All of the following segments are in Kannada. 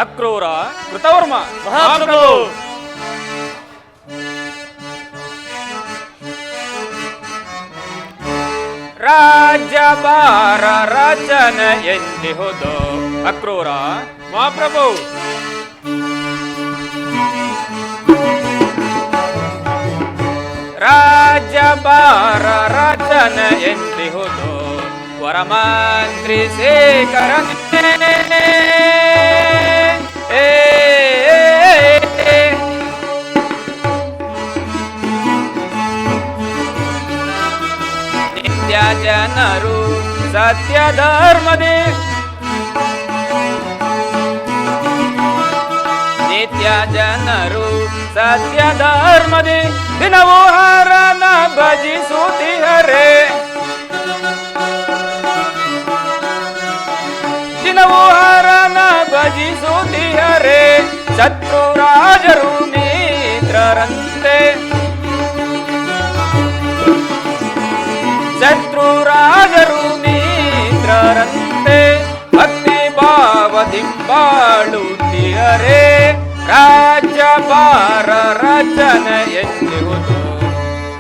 ಅಕ್ರೂರ ಕೃತವರ್ಮ ಮಹಾಪ್ರಭು. ರಾಜ್ಯಭಾರ ರಚನೆ ಎಂದಿಹುದು ಅಕ್ರೂರ ಮಹಾಪ್ರಭು. ರಾಜ್ಯಭಾರ ರಚನೆ ಎಂದಿಹುದು ವರಮಂತ್ರಿ ಶೇಖರನೇ ನಿತ್ಯ ಜನರು ಸತ್ಯ ಧರ್ಮದೇ ನಿತ್ಯ ಜನರು ಸತ್ಯ ಧರ್ಮದೇ ದಿನವೂ ಹರನ ಭಜಿಸುತ್ತಿಹರೆ ದಿನವೂ ಹರನ ಭಜಿಸುತ್ತಿಹರೆ ಶತ್ರು ರಾಜರು ಮಿತ್ರರಂತೆ ಶತ್ರು ರಾಜರು ಮಿತ್ರರಂತೆ ಭಕ್ತಿ ಭಾವದಿ ಬಾಳುತ್ತಿಹರೆ ರಾಜ್ಯಭಾರ ರಚನೆ ಎಂದಿಹುದು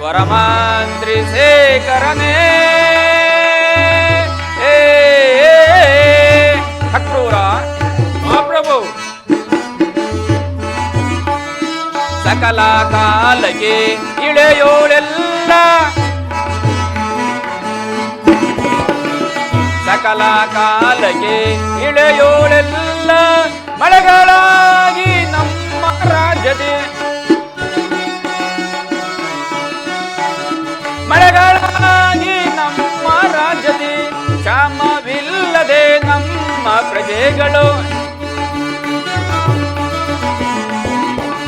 ವರಮಂತ್ರಿ ಶೇಖರನೇ ಅಕ್ರೂರ ಮಹಾಪ್ರಭು. ಸಕಲ ಕಾಲಕ್ಕೆ ಇಳೆಯೋಳೆಲ್ಲ ಸಕಲ ಕಾಲಕ್ಕೆ ಇಳೆಯೋಳೆಲ್ಲ ಮಳೆಗಳಾಗಿ ನಮ್ಮ ರಾಜ್ಯದೇ ಮಳೆಗಳಾಗಿ ನಮ್ಮ ರಾಜ್ಯದೇ ಕ್ಷಾಮವಿಲ್ಲದೆ ನಮ್ಮ ಪ್ರಜೆಗಳು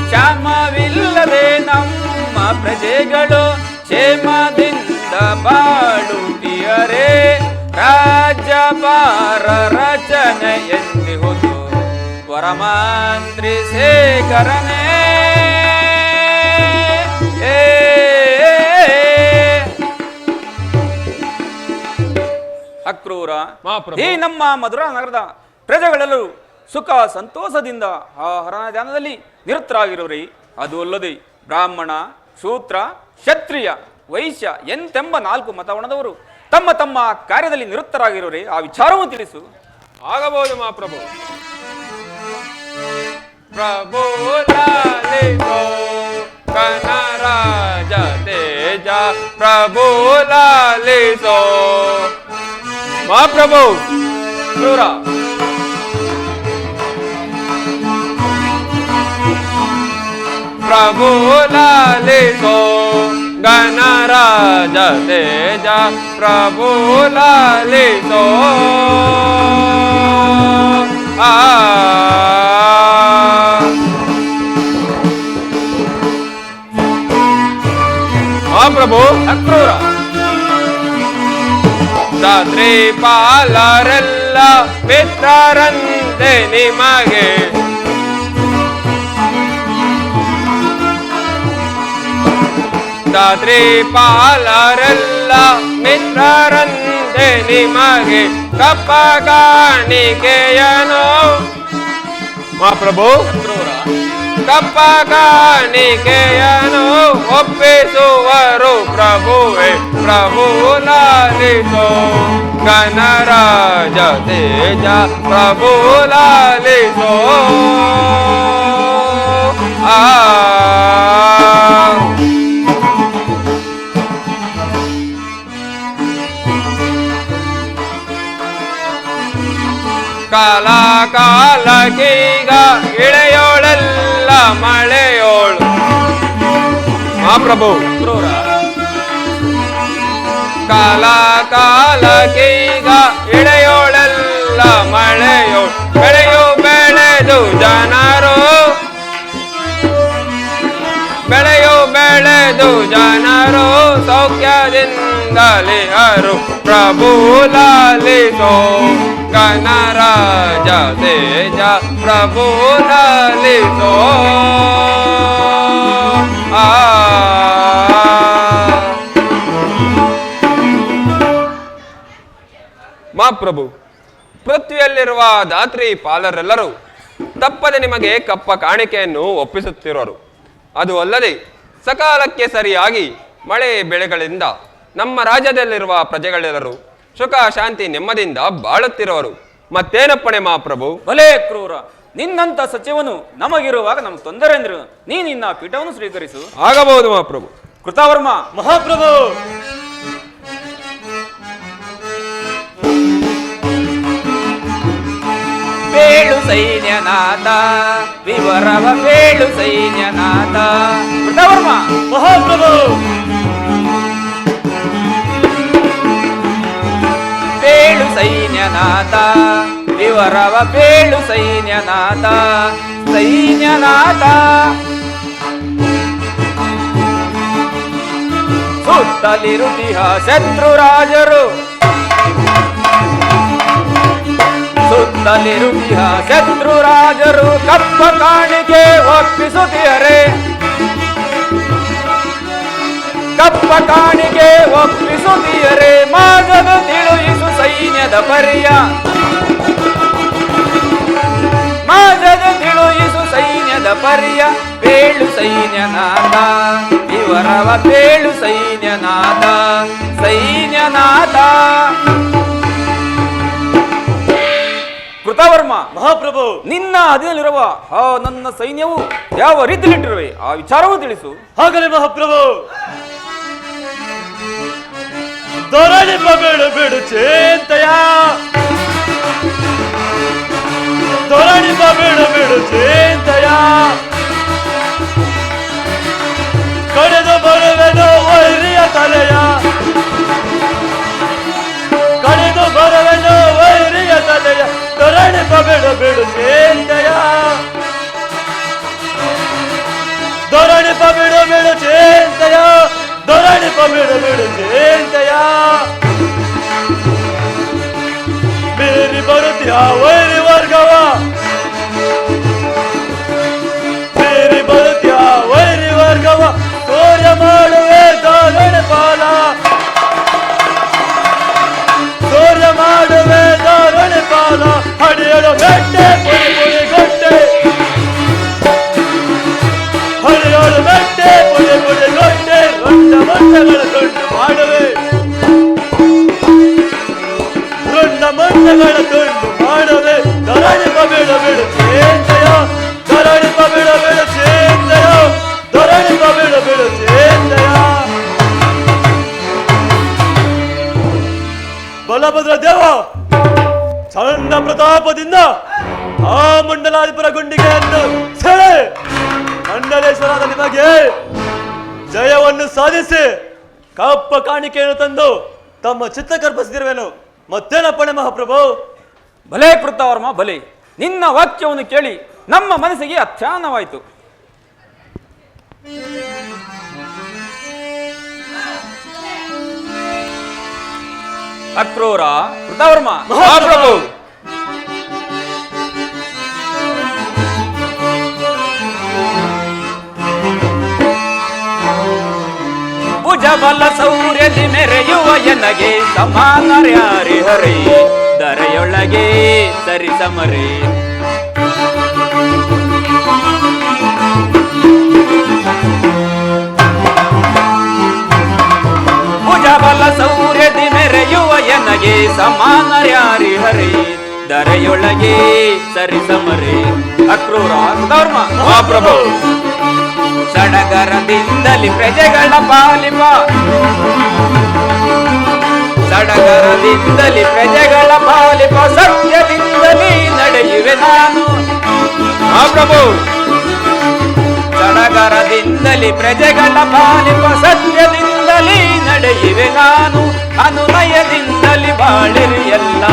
ಕ್ಷಾಮವಿಲ್ಲದೆ ನಮ್ಮ ಪ್ರಜೆಗಳು ಕ್ಷೇಮದಿಂದ ಬಾಳುತ್ತಿಯರೆ ರಾಜ್ಯಭಾರ ರಚನೆ ಎಂದಿಹುದು ವರಮಂತ್ರಿ ಶೇಖರನೇ ಅಕ್ರೂರ ಮಹಾಪ್ರಭು. ಈ ನಮ್ಮ ಮಧುರಾ ನಗರದ ಪ್ರಜೆಗಳೆಲ್ಲರೂ ಸುಖ ಸಂತೋಷದಿಂದ ಆಹಾರ ಧ್ಯಾನದಲ್ಲಿ ನಿರತರಾಗಿರುವರಿ. ಅದು ಅಲ್ಲದೆ ಬ್ರಾಹ್ಮಣ, ಶೂದ್ರ, ಕ್ಷತ್ರಿಯ, ವೈಶ್ಯ ಎಂತೆಂಬ 4 ಮತವರ್ಣದವರು ತಮ್ಮ ತಮ್ಮ ಕಾರ್ಯದಲ್ಲಿ ನಿರತರಾಗಿರುವರೆ. ಆ ವಿಚಾರವನ್ನು ತಿಳಿಸು. ಆಗಬಹುದು ಮಹಾಪ್ರಭು. ಪ್ರಭು ಲಾಲಿಸೋ ಕನರಾಜ ತೇಜ ಪ್ರಭು ಲಾಲಿಸೋ. ಮಹಾಪ್ರಭು. ಕ್ರೂರ ಪ್ರಭು ಲಾಲಿಸೋ ಗಣರಾಜ ತೇಜ ಪ್ರಭು ಲಾಲಿಸೋ. ಮಹಾಪ್ರಭು. ಅಕ್ರೂರ ದಾತ್ರಿ ಪಾಲರೆಲ್ಲ ಮಿತ್ರರಂತೆ ನಿಮಗೆ ದಾತ್ರಿ ಪಾಲರೆಲ್ಲ ಮಿತ್ರರಂತೆ ನಿಮಗೆ ಕಪ್ಪ ಕಾಣಿಕೆಯನು. ಮಹಾಪ್ರಭು. ಅಕ್ರೂರ ಕಪ್ಪ ಕಾಣಿಕೆಯನು ಒಪ್ಪಿಸುವರು ಪ್ರಭುವೆ ಪ್ರಭು ಲಾಲಿಸೋ ಗಣರಾಜ ತೇಜ ಪ್ರಭು ಲಾಲಿಸೋ. ಕಾಲ ಕಾಲಕ್ಕೀಗ ಇಳೆಯೋಳೆಲ್ಲ ಮಳೆಯೋಳು. ಮಹಾಪ್ರಭು. ಕ್ರೂರ ಕಾಲ ಕಾಲಕ್ಕೀಗ ಇಳೆಯೋಳೆಲ್ಲ ಮಳೆಯೋಳು. ಬೆಳೆಯು ಬೆಳೆದು ಜನರು ಬೆಳೆಯು ಬೆಳೆದು ಜನರು ಸೌಖ್ಯದಿಂದಲೇ ಹರು ಪ್ರಭು ಲಾಲಿಸೋ ಗಣರಾಜ ತೇಜ ಪ್ರಭು ಲಾಲಿಸೋ. ಮಹಾಪ್ರಭು. ಪೃಥ್ವಿಯಲ್ಲಿರುವ ದಾತ್ರಿ ಪಾಲರೆಲ್ಲರೂ ತಪ್ಪದೆ ನಿಮಗೆ ಕಪ್ಪ ಕಾಣಿಕೆಯನ್ನು ಒಪ್ಪಿಸುತ್ತಿರೋರು. ಅದು ಅಲ್ಲದೆ ಸಕಾಲಕ್ಕೆ ಸರಿಯಾಗಿ ಮಳೆ ಬೆಳೆಗಳಿಂದ ನಮ್ಮ ರಾಜ್ಯದಲ್ಲಿರುವ ಪ್ರಜೆಗಳೆಲ್ಲರೂ ಸುಖ ಶಾಂತಿ ನೆಮ್ಮದಿಯಿಂದ ಬಾಳುತ್ತಿರುವರು. ಮತ್ತೇನಪ್ಪಣೆ ಮಹಾಪ್ರಭು? ಭಲೇ ಕ್ರೂರ, ನಿನ್ನಂತ ಸಚಿವನು ನಮಗಿರುವಾಗ ನಮ್ಗೆ ತೊಂದರೆ ಅಂದ್ರೆ ನೀ ನಿನ್ನ ಪೀಠವನ್ನು ಸ್ವೀಕರಿಸು. ಆಗಬಹುದು ಮಹಾಪ್ರಭು. ಕೃತವರ್ಮ. ಮಹಾಪ್ರಭು. ಬೇಳು ಸೈನ್ಯನಾಥ ವಿವರವ ಬೇಳು ಸೈನ್ಯನಾಥ. ಕೃತವರ್ಮ. ಮಹಾಪ್ರಭು. ಬೇಳು ಸೈನ್ಯನಾಥ ವಿವರವ ಬೇಳು ಸೈನ್ಯನಾಥ. ಸೈನ್ಯನಾಥ ಸುತ್ತಲಿರುತಿಹ ಶತ್ರುರಾಜರು, ಸುತ್ತಲಿರುತಿಹ ಶತ್ರುರಾಜರು ಕಪ್ಪ ಕಾಣಿಕೆ ಒಪ್ಪಿಸುತ್ತಿಹರೆ, ಕಪ್ಪ ಕಾಣಿಕೆ ಒಪ್ಪಿಸುತ್ತಿಹರೆ. ಮಾಜದ ತಿಳಿಯಿಸು ಸೈನ್ಯದ ಪರಿಯ, ಮಾಜದ ತಿಳಿಯಿಸು ಸೈನ್ಯದ ಪರಿಯ. ಬೇಳು ಸೈನ್ಯನಾಥ ವಿವರವ ಬೇಳು ಸೈನ್ಯನಾಥ. ಸೈನ್ಯನಾಥ. ಕೃತವರ್ಮ. ಮಹಾಪ್ರಭು. ನಿನ್ನ ಅಧೀನಲ್ಲಿರುವ ಆ ನನ್ನ ಸೈನ್ಯವು ಯಾವ ರೀತಿಯಲ್ಲಿಟ್ಟಿರುವೆ ಆ ವಿಚಾರವೂ ತಿಳಿಸು. ಹಾಗಲೇ ಮಹಾಪ್ರಭು. ದೊರಳಿ ಬೇಡು ಬೇಡು ಚೇಂತಯ, ದೊರಳಿ ಬೇಡು ಬೇಡು ಚೇಂತಯ. ಕಳೆದು ಬರುವೆನು ವೈರಿಯ ತಲೆಯ, ಕಳೆದು ಬರುವೆನು ವೈರಿಯ ತಲೆಯ. ದೊರಳಿ ಬೇಡು ಬೇಡು ಚೇಂತಯ, ದೊರಳಿ ಬೇಡು ಬೇಡು ಚೇಂತಯ, ದೊರಳಿ ಬೇಡು ಬೇಡು ಚೇಂತಯ. ಬೇರಿ ಬರುತ್ತೀಯ ವೈರಿ ವರ್ಗವ, ಬೇರಿ ಬರುತ್ತೀಯ ವೈರಿ ವರ್ಗವ. ಸೂರ್ಯ ಮಾಡುವೆ ದಾರುಣಿ ಪಾಲ, ಸೂರ್ಯ ಮಾಡುವೆ ದಾರುಣಿ ಪಾಲ. ಹಡಿಯಲು ಬೆಟ್ಟೆ ಪುಡಿ ಪುಡಿ ಗೊಟ್ಟೆ, ಹಡಿಯಲು ಬೆಟ್ಟೆ ಪುಡಿ ಪುಡಿ ಗೊಟ್ಟೆ. ರುಂಡ ಮಂಡಗಳ ತುಂಡು ಮಾಡುವೆ, ರುಂಡ ಮಂಡಗಳ ತುಂಡು ಮಾಡುವೆ. ಧರಣಿ ಬಿಡು ಬಿಡು ಚೇಂತಯ, ಧರಣಿ ಬಿಡು ಬಿಡು ಚೇಂತಯ, ಧರಣಿ ಬಿಡು ಬಿಡು ಚೇಂತಯ. ಬಲಭದ್ರ ದೇವ ಚಂಡ ಪ್ರತಾಪದಿಂದ ಆ ಮಂಡಲಾಧಿಪರ ಗುಂಡಿಗೆಯನ್ನು ಸೆಳೆ ಮಂಡಲೇಶ್ವರಾದ ನಿಮಗೆ ಜಯವನ್ನು ಸಾಧಿಸಿ ಕಪ್ಪ ಕಾಣಿಕೆಯನ್ನು ತಂದು ತಮ್ಮ ಚಿತ್ತ ಕರ್ಪಿಸಿದಿರುವೆನು. ಮತ್ತೇನಪ್ಪಣೆ ಮಹಾಪ್ರಭು? ಭಲೇ ಕೃತವರ್ಮ ಭಲೇ. ನಿನ್ನ ವಾಕ್ಯವನ್ನು ಕೇಳಿ ನಮ್ಮ ಮನಸ್ಸಿಗೆ ಅತ್ಯಾನವಾಯಿತು. ಅಕ್ರೂರ. ಕೃತವರ್ಮ. ಮಹಾಪ್ರಭು. ಭುಜಬಲ ಸೌರ್ಯದಿ ಮೆರೆಯುವ ಎನಗೆ ಸಮಾನರ್ಯಾರಿ ಹರಿ. ದರೆಯೊಳಗೆ ಸರಿಸಮರೆ. ಭುಜಬಲ ಸೌರ್ಯದಿ ಮೆರೆಯುವ ಎನಗೆ ಸಮಾನರ್ಯಾರಿ ಹರಿ. ದರೆಯೊಳಗೆ ಸರಿಸಮರೆ. ಅಕ್ರೂರ. ಕೃತವರ್ಮ. ಮಹಾಪ್ರಭು. ಸಡಗರದಿಂದಲಿ ಪ್ರಜೆಗಳ ಪಾಲಿಪ, ಸಡಗರದಿಂದಲಿ ಪ್ರಜೆಗಳ ಪಾಲಿಪ. ಸತ್ಯದಿಂದಲೇ ನಡೆಯುವೆ ನಾನು. ಮಹಾಪ್ರಭು. ಸಡಗರದಿಂದಲಿ ಪ್ರಜೆಗಳ ಪಾಲಿಪ. ಸತ್ಯದಿಂದಲೇ ನಡೆಯುವೆ ನಾನು. ಅನುನಯದಿಂದಲಿ ಬಾಳಿರಿ ಎಲ್ಲ,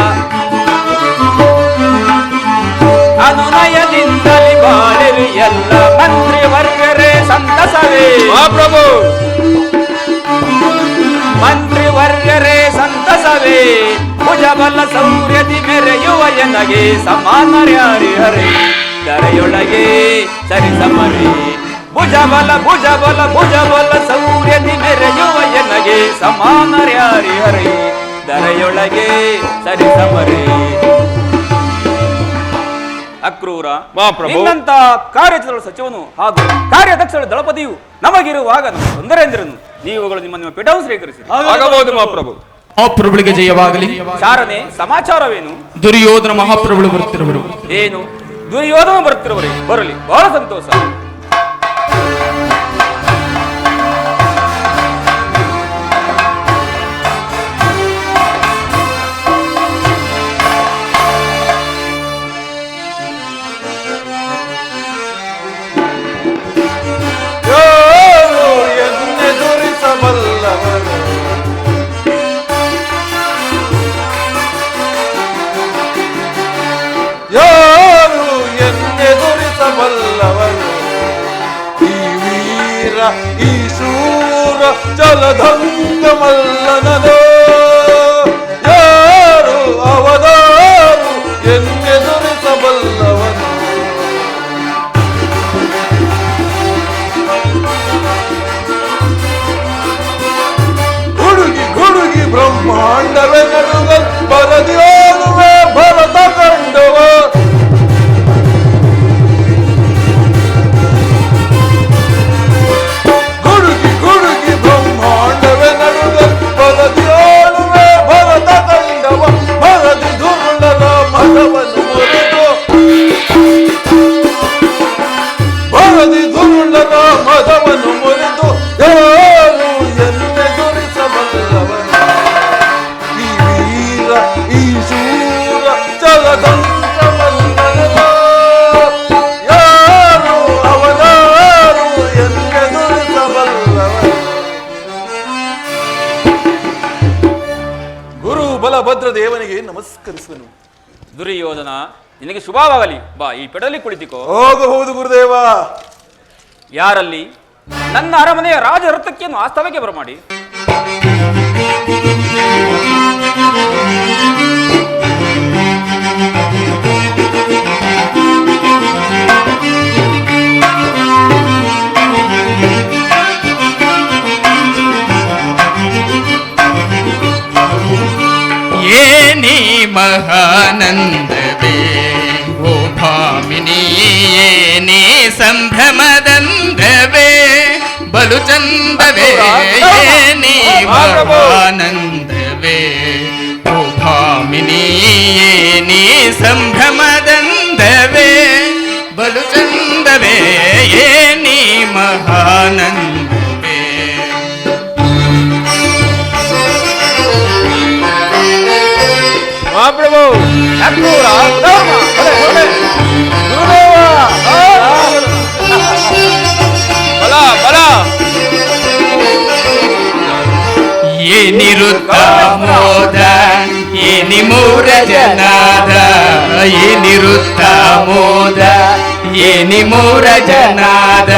ಅನುನಯದಿಂದಲಿ ಬಾಳಿರಿ ಎಲ್ಲ. ಮಂತ್ರಿವರ್ಗರೇ ಸಂತಸವೇ. ಮಹಾಪ್ರಭು. ಮಂತ್ರಿವರ್ಗರೇ ಸಂತಸವೇ. ಭುಜಬಲ ಸೌರ್ಯದಿ ಮೆರೆಯುವ ಎನಗೆ ಸಮಾನರ್ಯಾರಿ ಹರಿ. ದರೆಯೊಳಗೆ ಸರಿಸಮರೆ. ಭುಜಬಲ ಭುಜಬಲ ಭುಜಬಲ ಸೌರ್ಯದಿ ಮೆರೆಯುವ ಎನಗೆ ಸಮಾನರ್ಯಾರಿ ಹರಿ. ದರೆಯೊಳಗೆ ಸರಿಸಮರೆ. ಅಕ್ರೂರ. ಅಕ್ರೂರ, ಮಹಾಪ್ರಭು. ನಿನ್ನಂತ ಕಾರ್ಯಚಲ ಸಚಿವನು ಹಾಗೂ ಕಾರ್ಯದಕ್ಷ ದಳಪತಿಯು ನಮಗಿರುವಾಗ ನಮ್ಮ ತೊಂದರೆ ಎಂದಿರನು. ನೀವುಗಳು ನಿಮ್ಮ ಪೀಠವನ್ನು ಸ್ವೀಕರಿಸಿ. ಆಗಬಹುದು ಮಹಾಪ್ರಭು. ಮಹಾಪ್ರಭುಗಳಿಗೆ ಜಯವಾಗಲಿ. ಚಾರನೆ ಸಮಾಚಾರವೇನು? ದುರ್ಯೋಧನ ಮಹಾಪ್ರಭುಗಳು ಬರುತ್ತಿರುವರು. ಏನು ದುರ್ಯೋಧನ ಬರುತ್ತಿರುವರೆ? ಬರಲಿ, ಬಹಳ ಸಂತೋಷ. ಯಾರು ಎನ್ನೆದುರಿಸಬಲ್ಲವರು? ಈ ವೀರ ಈ ಶೂರ ಜಲಧಂಗ ಮಲ್ಲನೋ ಯಾರು ಅವದಾರು ಎನ್ನೆದುರಿಸಬಲ್ಲವನು? ಗುಡುಗಿ ಗುಡುಗಿ ಬ್ರಹ್ಮಾಂಡವೇ ನಡುಗಲ್ ಬರದಿಯೋನುವೆ ಭರತ ಕಂಡವ. ಗುಡುಗಿ ಗುಡುಗಿ ಬ್ರಹ್ಮಾಂಡವೇ ನಡುಗಲ್ ಬರದಿಯೋನುವೆ ಭರತ ಕಂಡವ. ಭರದಿ ದುರುಳರ ಮತವನ್ನು ಮುರಿದು ಭರದಿ ದುರುಳರ ಮತವನ್ನು ಮುರಿದು ಯಾರು ಎನ್ನೆದುರಿಸಬಲ್ಲವನು? ಈ ವೀರ ಈ ಶೂರ ಜಲದಂತ ಮಲ್ಲನೋ ಯಾರು ಅವನಾರು ಎನ್ನೆದುರಿಸಬಲ್ಲವನು? ಗುರು ಬಲಭದ್ರ ದೇವನಿಗೆ ನಮಸ್ಕರಿಸುವನು. ದುರ್ಯೋಧನ, ನಿನಗೆ ಶುಭವಾಗಲಿ. ಬಾ, ಈ ಪೆಡಲಿ ಕುಳಿತಿಕೋ. ಹೋಗಬಹುದು ಗುರುದೇವ. ಯಾರಲ್ಲಿ ನನ್ನ ಅರಮನೆಯ ರಾಜರಥಕ್ಕಿಯನ್ನು ಆಸ್ತವಕ್ಕೆ ಬರಮಾಡಿ. ಏನಿ ಮಹಾನಂದವೇ ಓ ಭಾಮಿನಿ, ಏನಿ ಸಂಭ್ರಮದಂದವೇ ಬಲು ಚಂದವೇ. ಏನಿ ಮಹಾನಂದವೇ ಓ ಭಾಮಿನಿ, ಏನಿ ಸಂಭ್ರಮದಂದವೇ ಬಲು ಚಂದವೇ. ಏನಿ ಮಹಾನಂದವೇ. ಮಹಾಪ್ರಭು. ಅಕ್ರೂರ, ಧರ್ಮ, ಹೊಡೆ, ಹೊಡೆ. ಗುರುದೇವ ಬಲ ಬಲ. ಏನಿರುತ್ತ ಮೋದ ಏನಿ ಮೂರ ಜನಾದ, ಏನಿರುತ್ತ ಮೋದ ಏನಿ ಮೂರ ಜನಾದ,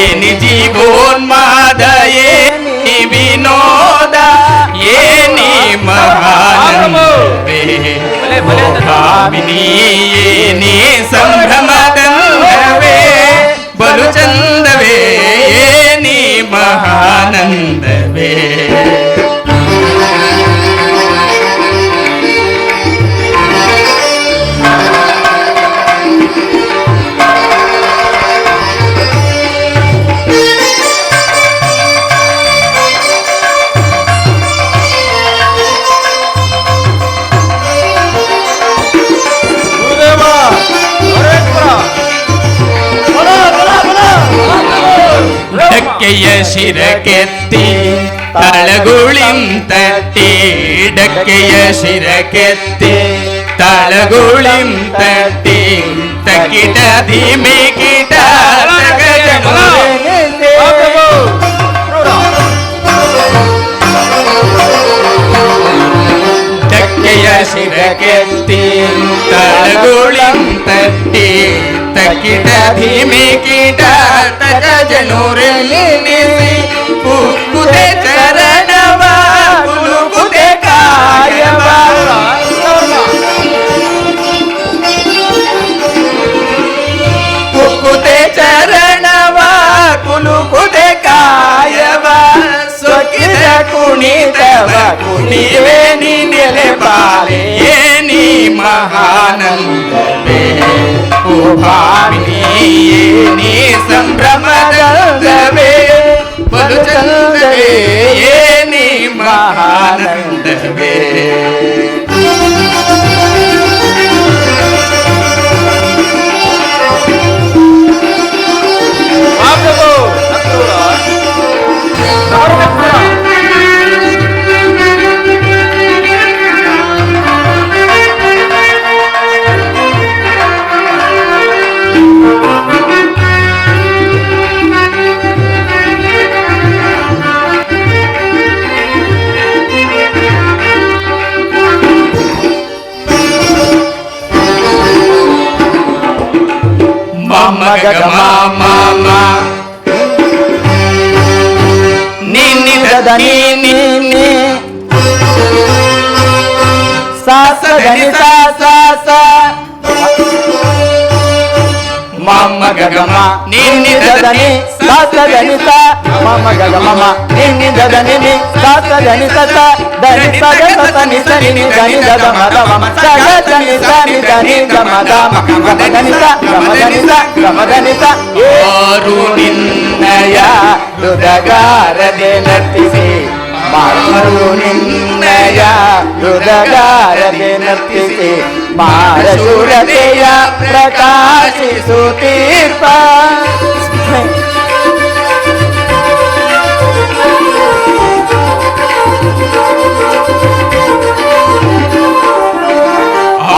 ಏನಿ ಜೀವೋನ್ಮಾದ ಏನಿ ವಿನೋದ, ಏನಿ ಮಹಾನಂದವೇ ಓ ಭಾಮಿನಿ, ಏನಿ ಸಂಭ್ರಮದಂದವೇ ಬಲು ಚಂದವೇ. ಏನಿ ಮಹಾನಂದವೇ. ಗುರುದೇವ ಡಕ್ಕೆಯ ಶಿರಕೆತ್ತಿ ತಳಗುಳಿಂ ತಟ್ಟಿ, ಡಕ್ಕೆಯ ಶಿರಕೆತ್ತಿ ತಳಗುಳಿಂ ತಟ್ಟಿ, ತಕಿಟ ಧೀಮೆ ಕಿಟ ಡಕ್ಕೆಯ ಶಿರಕೆತ್ತಿ ತಳಗುಳಿಂ ತಟ್ಟಿ, ತಕಿಟ ಧೀಮೆ ಕಿಟ ತಕ ಜನೂರಲಿನಿಸಿ, ಕುಕ್ಕುದೆ ಚರಣವ ಕುಲುಕುದೆ ಕಾಯವ. ಕುಕ್ಕುದೆ ಚರಣವ ಕುಲುಕುದೆ ಕಾಯವ, ಸ್ವಕಿತ ಕುಣಿತವ ಕುಣಿವೆ ನಿನೆಲೆ ಬಾಲೆ. ಏನಿ ಮಹಾನಂದವೇ ಭಾಮಿನಿಯೇ ನೀ ಸಂಭ್ರಮದಲ್ಲವೇ ಬಲು ಚಂದವೇ ಏನಿ ಮಹಾನಂದವೇ. ಮಗ ಮಾಮ ನಿನ್ನಿದ ನೀ ಸಾಸ ಗಣಿ ಸಾಸ ಮಮ್ಮ ಗಮ ನಿನ್ನಿದನಿ ಸಾಸ ಗಣಿತ ಮಮ ಗಮ ನಿನ್ನಿದನಿ ಸಾಸ ಗಣಿತ ಧನಿ ಸಗ ಸನಿ ಸನಿ ಧನಿ ದದ ಮದ ಮಮ ಸಗ ಧನಿ ಸನಿ ಧನಿ ಗಮ ಗಮ ಗಮ ಧನಿತ ಗಮ ಧನಿತ ಗಮ ಧನಿತ ಯಾರು ನಿನ್ನಯ ಹೃದಗಾರದೆ ನರ್ತಿಸಿ ಮಾರು ನಿನ್ನಯ ಹೃದಗಾರದೆ ನರ್ತಿಸಿ ಮಾರಶೂರತೆಯ ಪ್ರಕಾಶಿಸುತ್ತೀರ್ಪ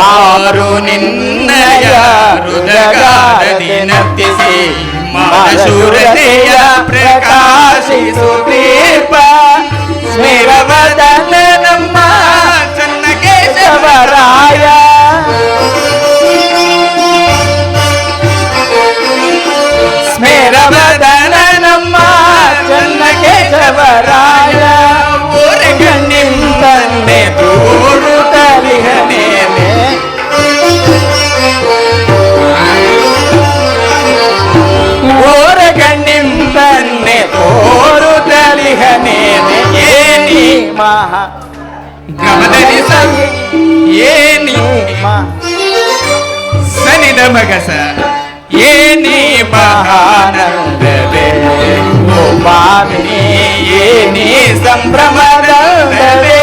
ಆರು ನಿನ್ನಯ ಹೃದಗಾರದೆ ನರ್ತಿಸಿ ಮಾರಶೂರತೆಯ ಪ್ರಕಾಶಿಸುತ್ತೀರ್ಪ ಸ್ಮೇರವದನ ನಮ್ಮ ಚನ್ನಕೇಶವರಾಯ ಸ್ಮೇರವದನ ನಮ್ಮ ಚನ್ನಕೇಶವರಾಯ ಊರಗಣ್ಣಿಂದನ್ನೇ ತೋರುತ್ತಲಿಹನೇನೆ ಊರಗಣ್ಣಿಂದನ್ನೇ ತೋರುತ್ತಲಿಹನೇನೆ ಏನಿ ಮಹಾ ಗಮದನಿ ಏನಿ ಸನಿದ ಮಗಸ ಏನಿ ಮಹಾನಂದವೇ ಓ ಭಾಮಿನಿ ಏನಿ ಸಂಭ್ರಮದಲ್ಲವೇ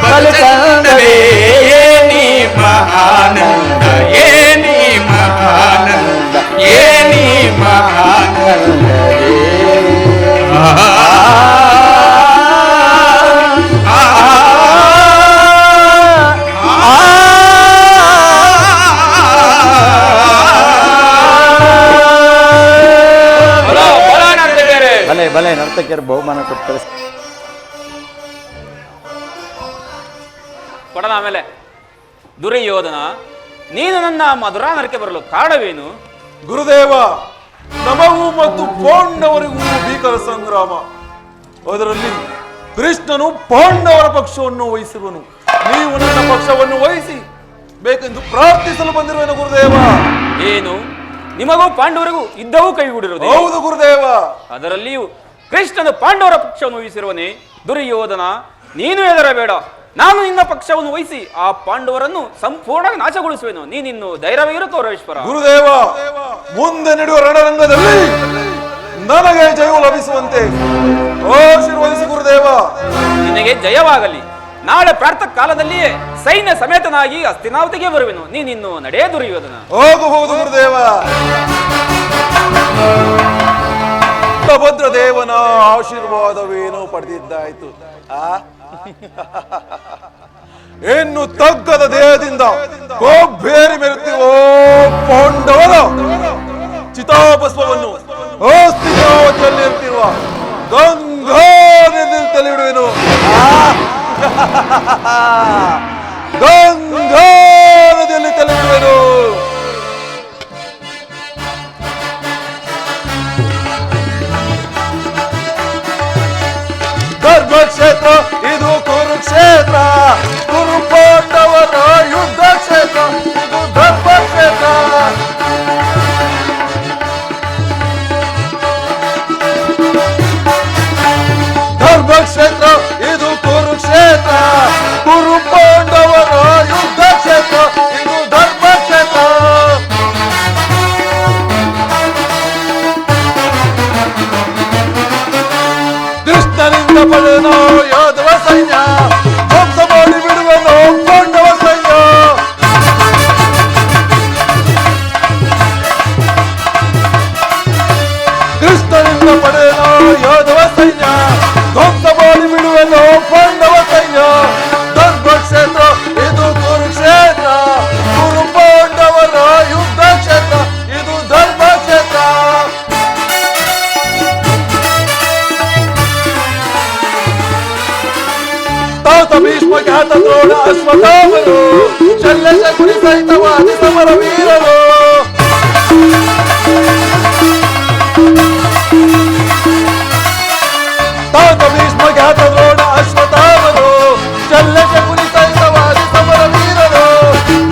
ಬಲು ಚಂದವೇ ಏನಿ ಮಹಾನಂದ ಏನಿ ಮಹಾನಂದ ಏನಿ ಮಹಾನಂದವೇ. ಬಲೆ ನರ್ತಕಿಯರು ಬಹುಮಾನ ಕೊಟ್ಟು ಕೊಡಲ. ಆಮೇಲೆ ದುರ್ಯೋಧನ, ನೀನು ನನ್ನ ಮಧುರಾನಗರಕ್ಕೆ ಬರಲು ಕಾರಣವೇನು? ಗುರುದೇವ, ನಮಗೂ ಮತ್ತು ಪಾಂಡವರಿಗೂ ಭೀಕರ ಸಂಗ್ರಾಮ. ಅದರಲ್ಲಿ ಕೃಷ್ಣನು ಪಾಂಡವರ ಪಕ್ಷವನ್ನು ವಹಿಸಿರುವನು. ನೀವು ನನ್ನ ಪಕ್ಷವನ್ನು ವಹಿಸಿ ಬೇಕೆಂದು ಪ್ರಾರ್ಥಿಸಲು ಬಂದಿರುವೆನು ಗುರುದೇವ. ಏನು, ನಿಮಗೂ ಪಾಂಡವರಿಗೂ ಯುದ್ಧವೂ ಕೈಗೂಡಿರುವುದು? ಹೌದು ಗುರುದೇವ. ಅದರಲ್ಲಿಯೂ ಕೃಷ್ಣನು ಪಾಂಡವರ ಪಕ್ಷವನ್ನು ವಹಿಸಿರುವನೇ? ದುರ್ಯೋಧನ, ನೀನು ಹೆದರಬೇಡ. ನಾನು ನಿನ್ನ ಪಕ್ಷವನ್ನು ವಹಿಸಿ ಆ ಪಾಂಡವರನ್ನು ಸಂಪೂರ್ಣ ನಾಶಗೊಳಿಸುವೆನು. ನೀನಿನ್ನು ಧೈರ್ಯವಿರು ತೋರೇಶ್ವರ. ಗುರುದೇವ, ಮುಂದೆ ನಡೆಯುವ ರಣರಂಗದಲ್ಲಿ ನನಗೆ ಜಯವು ಲಭಿಸುವಂತೆ ಆಶೀರ್ವದಿಸಿ ಗುರುದೇವ. ನಿನಗೆ ಜಯವಾಗಲಿ. ನಾಳೆ ಪ್ರಾತಃ ಕಾಲದಲ್ಲಿಯೇ ಸೈನ್ಯ ಸಮೇತನಾಗಿ ಹಸ್ತಿನಾವತಿಗೆ ಬರುವೆನು. ನೀನಿನ್ನು ನಡೆಯ ದುರ್ಯೋಧನ. ಹೋಗಬಹುದು ಗುರುದೇವ. ಭದ್ರ ದೇವನ ಆಶೀರ್ವಾದವೇನೋ ಪಡೆದಿದ್ದಾಯ್ತು. ಇನ್ನು ತಗ್ಗದ ದೇಹದಿಂದ ಕೊಬ್ಬೇರಿ ಮೆರುತ್ತೀವೋ ಪಾಂಡವರ ಚಿತಾಭಸ್ಮವನ್ನು ಹಸ್ತಿನಾವತಿಯಲ್ಲಿರ್ತಿರುವ ಗಂಗಾ ನದಿಯಲ್ಲಿ ತಲೆಯಿಡುವೆನು. ಗಂಗಾ ನದಿಯಲ್ಲಿ ತಲೆಯಿಡುವೆನು. ಧರ್ಮಕ್ಷೇತ್ರ ಇದು ಕುರುಕ್ಷೇತ್ರ, ಕುರು ಪಾಂಡವರ ಯುದ್ಧ ಕ್ಷೇತ್ರ ಇದು ಧರ್ಮಕ್ಷೇತ್ರ. ಧರ್ಮಕ್ಷೇತ್ರ ಇದು ಕುರುಕ್ಷೇತ್ರ, ಕುರು ಪಾಂಡವರ ಯುದ್ಧ ಕ್ಷೇತ್ರ ಸೈತವಾದಿ ಸಮರ ವೀರರು ತಾತ ಭೀಷ್ಮ ಖ್ಯಾತ ದ್ರೋಣ ಅಶ್ವತ್ಥಾಮರು ಶಲ್ಯ ಶಕುನಿ ಸೈತವಾದಿ ಸಮರ ವೀರರು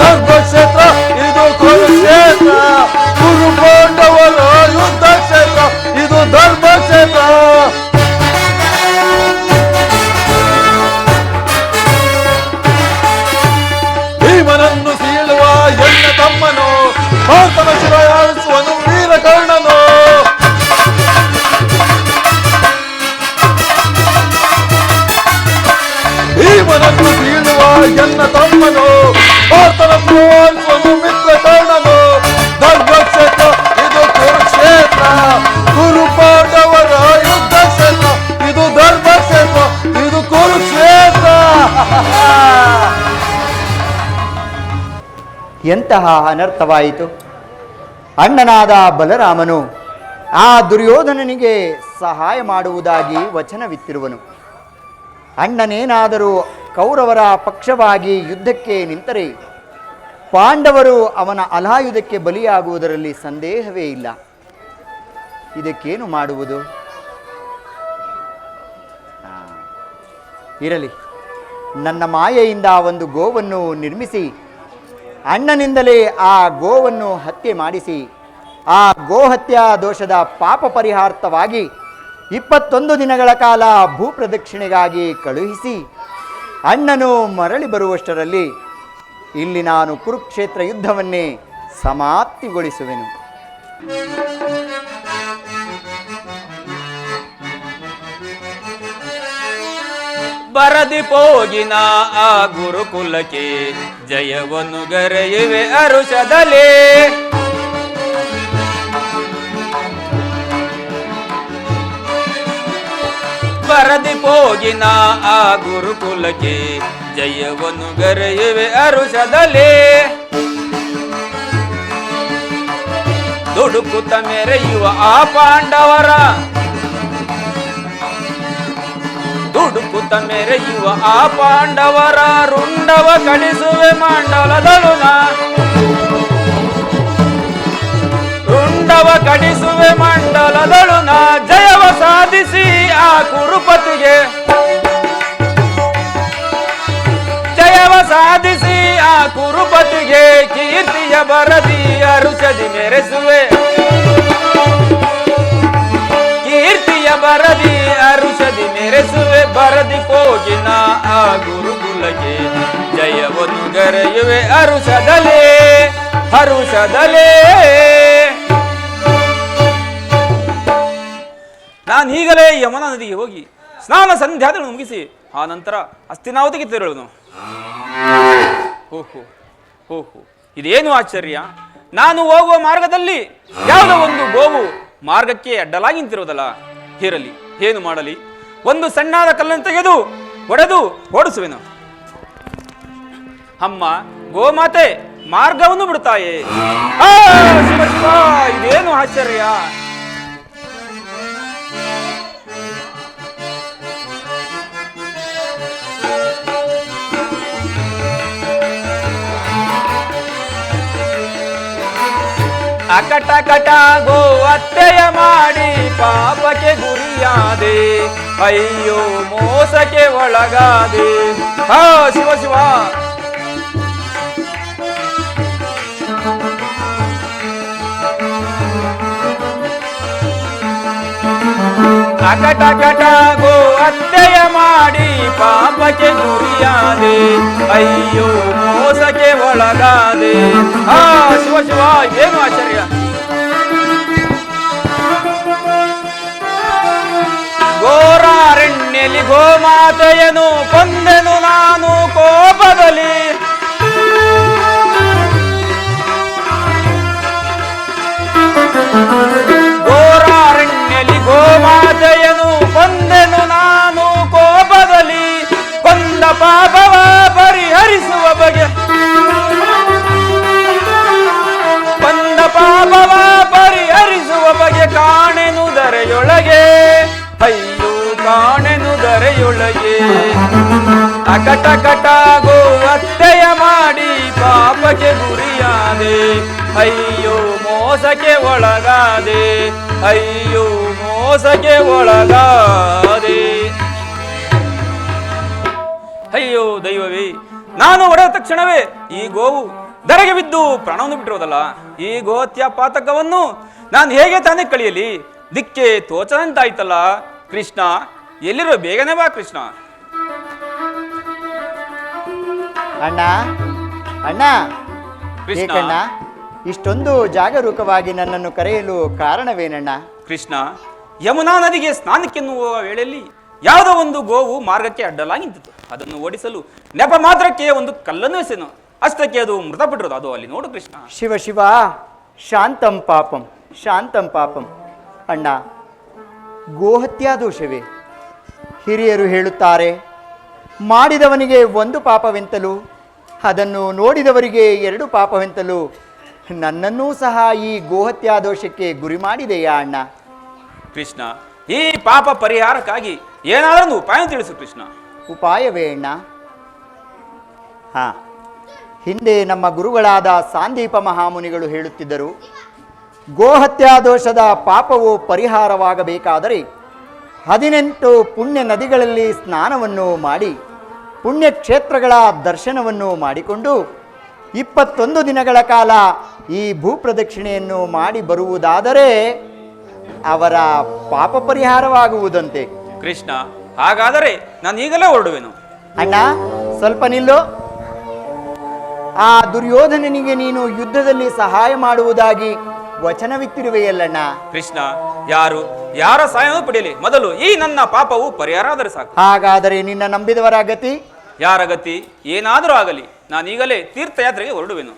ಧರ್ಮಕ್ಷೇತ್ರ ಇದು ಕುರುಕ್ಷೇತ್ರ ಕುರು ಪಾಂಡವರ ಯುದ್ಧ ಕ್ಷೇತ್ರ ಇದು ಧರ್ಮಕ್ಷೇತ್ರ ಭೀಮನನ್ನು ಸೀಳುವ ಎನ್ನ ತಮ್ಮನು ಭಾರತನ ಶಿರಾಯಿಸುವನು ವೀರಕರ್ಣನು ಭೀಮನನ್ನು ಸೀಳುವ ಎನ್ನ ತಮ್ಮನು ಭಾರತನ ಶಿರಾಯಿಸುವನು ಮಿತ್ರಕರ್ಣನು ಧರ್ಮಕ್ಷೇತ್ರ ಇದು ಕುರುಕ್ಷೇತ್ರ ಕುರು ಪಾಂಡವರ ಯುದ್ಧ ಕ್ಷೇತ್ರ ಇದು ಧರ್ಮಕ್ಷೇತ್ರ ಇದು ಕುರುಕ್ಷೇತ್ರ ಎಂತಹ ಅನರ್ಥವಾಯಿತು. ಅಣ್ಣನಾದ ಬಲರಾಮನು ಆ ದುರ್ಯೋಧನನಿಗೆ ಸಹಾಯ ಮಾಡುವುದಾಗಿ ವಚನವಿತ್ತಿರುವನು. ಅಣ್ಣನೇನಾದರೂ ಕೌರವರ ಪಕ್ಷವಾಗಿ ಯುದ್ಧಕ್ಕೆ ನಿಂತರೆ ಪಾಂಡವರು ಅವನ ಅಲಾಯುಧಕ್ಕೆ ಬಲಿಯಾಗುವುದರಲ್ಲಿ ಸಂದೇಹವೇ ಇಲ್ಲ. ಇದಕ್ಕೇನು ಮಾಡುವುದು? ಇರಲಿ, ನನ್ನ ಮಾಯೆಯಿಂದ ಒಂದು ಗೋವನ್ನು ನಿರ್ಮಿಸಿ ಅಣ್ಣನಿಂದಲೇ ಆ ಗೋವನ್ನು ಹತ್ಯೆ ಮಾಡಿಸಿ ಆ ಗೋಹತ್ಯಾ ದೋಷದ ಪಾಪ ಪರಿಹಾರ್ಥವಾಗಿ 21 ದಿನಗಳ ಕಾಲ ಭೂಪ್ರದಕ್ಷಿಣೆಗಾಗಿ ಕಳುಹಿಸಿ ಅಣ್ಣನು ಮರಳಿ ಬರುವಷ್ಟರಲ್ಲಿ ಇಲ್ಲಿ ನಾನು ಕುರುಕ್ಷೇತ್ರ ಯುದ್ಧವನ್ನೇ ಸಮಾಪ್ತಿಗೊಳಿಸುವೆನು. ಬರದಿ ಪೋಗಿನ ಆ ಗುರುಕುಲಕ್ಕೆ ಜಯವನ್ನು ಗರೆಯುವೆ ಅರುಷದಲೇ. ಬರದಿ ಪೋಗಿನ ಆ ಗುರುಕುಲಕ್ಕೆ ಜಯವನ್ನು ಗರೆಯುವೆ ಅರುಷದಲೇ. ದುಡುಕುತ್ತ ಮೆರೆಯುವ ಆ ಪಾಂಡವರ ದುಡುಕುತ್ತ ಮೆರೆಯುವ ಆ ಪಾಂಡವರ ರುಂಡವ ಕಡಿಸುವೆ ಮಂಡಲದಳುನ ರುಂಡವ ಕಡಿಸುವೆ ಮಂಡಲದಳುನ. ಜಯವ ಸಾಧಿಸಿ ಆ ಕುರುಪತಿಗೆ ಜಯವ ಸಾಧಿಸಿ ಆ ಕುರುಪತಿಗೆ ಕೀರ್ತಿಯ ಬರದಿ ಅರುಷದಿ ಮೆರೆಸುವೆ ಕೀರ್ತಿಯ ಬರದಿ ಅರುಷದಿ ಮೆರೆಸುವೆ. ಬರದಿ ಪೋಗಿನ ಆ ಗುರುಕುಲಕ್ಕೆ ಜಯವನ್ನು ಗರೆಯುವೆ ಅರುಷದಲೇ ಹರುಷದಲೇ. ನಾನು ಈಗಲೇ ಯಮುನಾ ನದಿಗೆ ಹೋಗಿ ಸ್ನಾನ ಸಂಧ್ಯಾದನ್ನು ಮುಗಿಸಿ ಆ ನಂತರ ಹಸ್ತಿನಾವತಿಗೆ ತೆರಳುನು. ಓಹೋ ಓಹೋ, ಇದೇನು ಆಶ್ಚರ್ಯ! ನಾನು ಹೋಗುವ ಮಾರ್ಗದಲ್ಲಿ ಯಾವುದೋ ಒಂದು ಗೋವು ಮಾರ್ಗಕ್ಕೆ ಅಡ್ಡಲಾಗಿ ನಿಂತಿರುವುದಲ್ಲ. ಇರಲಿ, ಏನು ಮಾಡಲಿ, ಒಂದು ಸಣ್ಣಾದ ಕಲ್ಲನ್ನು ತೆಗೆದು ಹೊಡೆದು ಓಡಿಸುವೆನು. ಅಮ್ಮ ಗೋಮಾತೆ ಮಾರ್ಗವನ್ನು ಬಿಡುತ್ತಾಯೇ. ಶಿವ ಶಿವ, ಇದೇನು ಆಶ್ಚರ್ಯ! ಅಕಟ ಕಟ ಗೋ ಹತ್ಯೆಯ ಮಾಡಿ ಪಾಪಕ್ಕೆ ಗುರಿಯಾದೆ, ಅಯ್ಯೋ ಮೋಸಕ್ಕೆ ಒಳಗಾದೆ. ಶಿವ ಶಿವ, ಅಕಟ ಕಟ ಗೋ ಹತ್ಯೆಯ ಮಾಡಿ ಪಾಪಕ್ಕೆ ಗುರಿಯಾದೆ, ಅಯ್ಯೋ ಮೋಸಕ್ಕೆ ಒಳಗಾದೆ. ಶಿವ ಶಿವ, ಏನು ಆಶ್ಚರ್ಯ! ಘೋರಾರಣ್ಯಲಿ ಗೋಮಾತೆಯನು ಕೊಂದೆನು ನಾನು ಕೋಪದಲ್ಲಿ. ಘೋರಾರಣ್ಯಲಿ ಗೋಮಾತೆಯನು ಕೊಂದೆನು ನಾನು ಕೋಪದಲ್ಲಿ. ಕೊಂದ ಪಾಪವ ಪರಿಹರಿಸುವ ಬಗೆ ಕೊಂದ ಪಾಪವ ಪರಿಹರಿಸುವ ಬಗೆ ಕಾಣೆನು ದರೆಯೊಳಗೆ, ಅಯ್ಯೋ ಕಾಣೆನು ದರೆಯೊಳಗೆ. ಅಕಟ ಕಟ ಗೋ ಹತ್ಯೆಯ ಮಾಡಿ ಪಾಪಕ್ಕೆ ಗುರಿಯ ಅಯ್ಯೋ ಮೋಸಕ್ಕೆ ಒಳಗಾದೆ, ಅಯ್ಯೋ ಮೋಸಕ್ಕೆ ಒಳಗಾದೆ. ಅಯ್ಯೋ ದೈವವೇ, ನಾನು ಹೊಡೆದ ತಕ್ಷಣವೇ ಈ ಗೋವು ಧರೆಗೆ ಬಿದ್ದು ಪ್ರಾಣವನ್ನು ಬಿಟ್ಟಿರೋದಲ್ಲ. ಈ ಗೋಹತ್ಯ ಪಾತಕವನ್ನು ನಾನು ಹೇಗೆ ತಾನೇ ಕಳಿಯಲಿ? ದಿಕ್ಕೆ ತೋಚದಂತಾಯ್ತಲ್ಲ. ಕೃಷ್ಣ ಎಲ್ಲಿರೋ, ಬೇಗನೆ ಬಾ ಕೃಷ್ಣ. ಅಣ್ಣ ಅಣ್ಣ, ಕೃಷ್ಣ. ಏಕಣ್ಣ ಇಷ್ಟೊಂದು ಜಾಗರೂಕವಾಗಿ ನನ್ನನ್ನು ಕರೆಯಲು ಕಾರಣವೇನಣ್ಣ? ಕೃಷ್ಣ, ಯಮುನಾ ನದಿಗೆ ಸ್ನಾನಕ್ಕೆನ್ನುವ ವೇಳೆಯಲ್ಲಿ ಯಾವುದೋ ಒಂದು ಗೋವು ಮಾರ್ಗಕ್ಕೆ ಅಡ್ಡಲಾಗಿ ನಿಂತಿತು. ಅದನ್ನು ಓಡಿಸಲು ನೆಪ ಮಾತ್ರಕ್ಕೆ ಒಂದು ಕಲ್ಲನ್ನು ಎಸೆನು, ಅಷ್ಟಕ್ಕೆ ಅದು ಮೃತಪಟ್ಟಿರೋದು. ಅದು ಅಲ್ಲಿ ನೋಡು ಕೃಷ್ಣ. ಶಿವ ಶಿವ, ಶಾಂತಂ ಪಾಪಂ ಶಾಂತಂ ಪಾಪಂ. ಅಣ್ಣ, ಗೋಹತ್ಯಾ ದೋಷವೇ? ಹಿರಿಯರು ಹೇಳುತ್ತಾರೆ, ಮಾಡಿದವನಿಗೆ ಒಂದು ಪಾಪವೆಂತಲೂ ಅದನ್ನು ನೋಡಿದವರಿಗೆ ಎರಡು ಪಾಪವೆಂತಲೂ ನನ್ನನ್ನೂ ಸಹ ಈ ಗೋಹತ್ಯಾ ದೋಷಕ್ಕೆ ಗುರಿ ಮಾಡಿದೆಯಾ ಅಣ್ಣ? ಕೃಷ್ಣ, ಈ ಪಾಪ ಪರಿಹಾರಕ್ಕಾಗಿ ಏನಾದರೂ ಒಂದು ಉಪಾಯ ತಿಳಿಸು ಕೃಷ್ಣ. ಉಪಾಯವೇ ಅಣ್ಣ? ಹಿಂದೆ ನಮ್ಮ ಗುರುಗಳಾದ ಸಾಂದೀಪ ಮಹಾಮುನಿಗಳು ಹೇಳುತ್ತಿದ್ದರು, ಗೋಹತ್ಯಾ ದೋಷದ ಪಾಪವು ಪರಿಹಾರವಾಗಬೇಕಾದರೆ 18 ಪುಣ್ಯ ನದಿಗಳಲ್ಲಿ ಸ್ನಾನವನ್ನು ಮಾಡಿ ಪುಣ್ಯಕ್ಷೇತ್ರಗಳ ದರ್ಶನವನ್ನು ಮಾಡಿಕೊಂಡು 21 ದಿನಗಳ ಕಾಲ ಈ ಭೂಪ್ರದಕ್ಷಿಣೆಯನ್ನು ಮಾಡಿ ಬರುವುದಾದರೆ ಅವರ ಪಾಪ ಪರಿಹಾರವಾಗುವುದಂತೆ. ಕೃಷ್ಣ, ಹಾಗಾದರೆ ನಾನು ಈಗಲೇ ಹೊರಡುವೆನು. ಅಣ್ಣ, ಸ್ವಲ್ಪ ನಿಲ್ಲು. ಆ ದುರ್ಯೋಧನನಿಗೆ ನೀನು ಯುದ್ಧದಲ್ಲಿ ಸಹಾಯ ಮಾಡುವುದಾಗಿ ವಚನವಿತ್ತಿರುವೆಯಲ್ಲಣ್ಣ? ಕೃಷ್ಣ, ಯಾರ ಸಹಾಯವನ್ನು ಪಡೆಯಲಿ, ಮೊದಲು ಈ ನನ್ನ ಪಾಪವು ಪರಿಹಾರ ಆದರೆ ಸಾಕು. ಹಾಗಾದರೆ ನಿನ್ನ ನಂಬಿದವರ ಗತಿ? ಯಾರ ಗತಿ ಏನಾದರೂ ಆಗಲಿ, ನಾನು ಈಗಲೇ ತೀರ್ಥಯಾತ್ರೆಗೆ ಹೊರಡುವೆನು.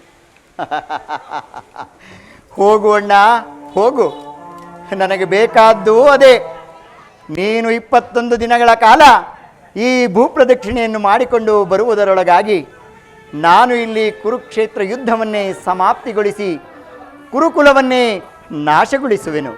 ಹೋಗು ಅಣ್ಣ, ಹೋಗು. ನನಗೆ ಬೇಕಾದ್ದು ಅದೇ. ನೀನು 21 ದಿನಗಳ ಕಾಲ ಈ ಭೂಪ್ರದಕ್ಷಿಣೆಯನ್ನು ಮಾಡಿಕೊಂಡು ಬರುವುದರೊಳಗಾಗಿ ನಾನು ಇಲ್ಲಿ ಕುರುಕ್ಷೇತ್ರ ಯುದ್ಧವನ್ನೇ ಸಮಾಪ್ತಿಗೊಳಿಸಿ ಕುರುಕುಲವನ್ನೇ ನಾಶಗೊಳಿಸುವೆನು.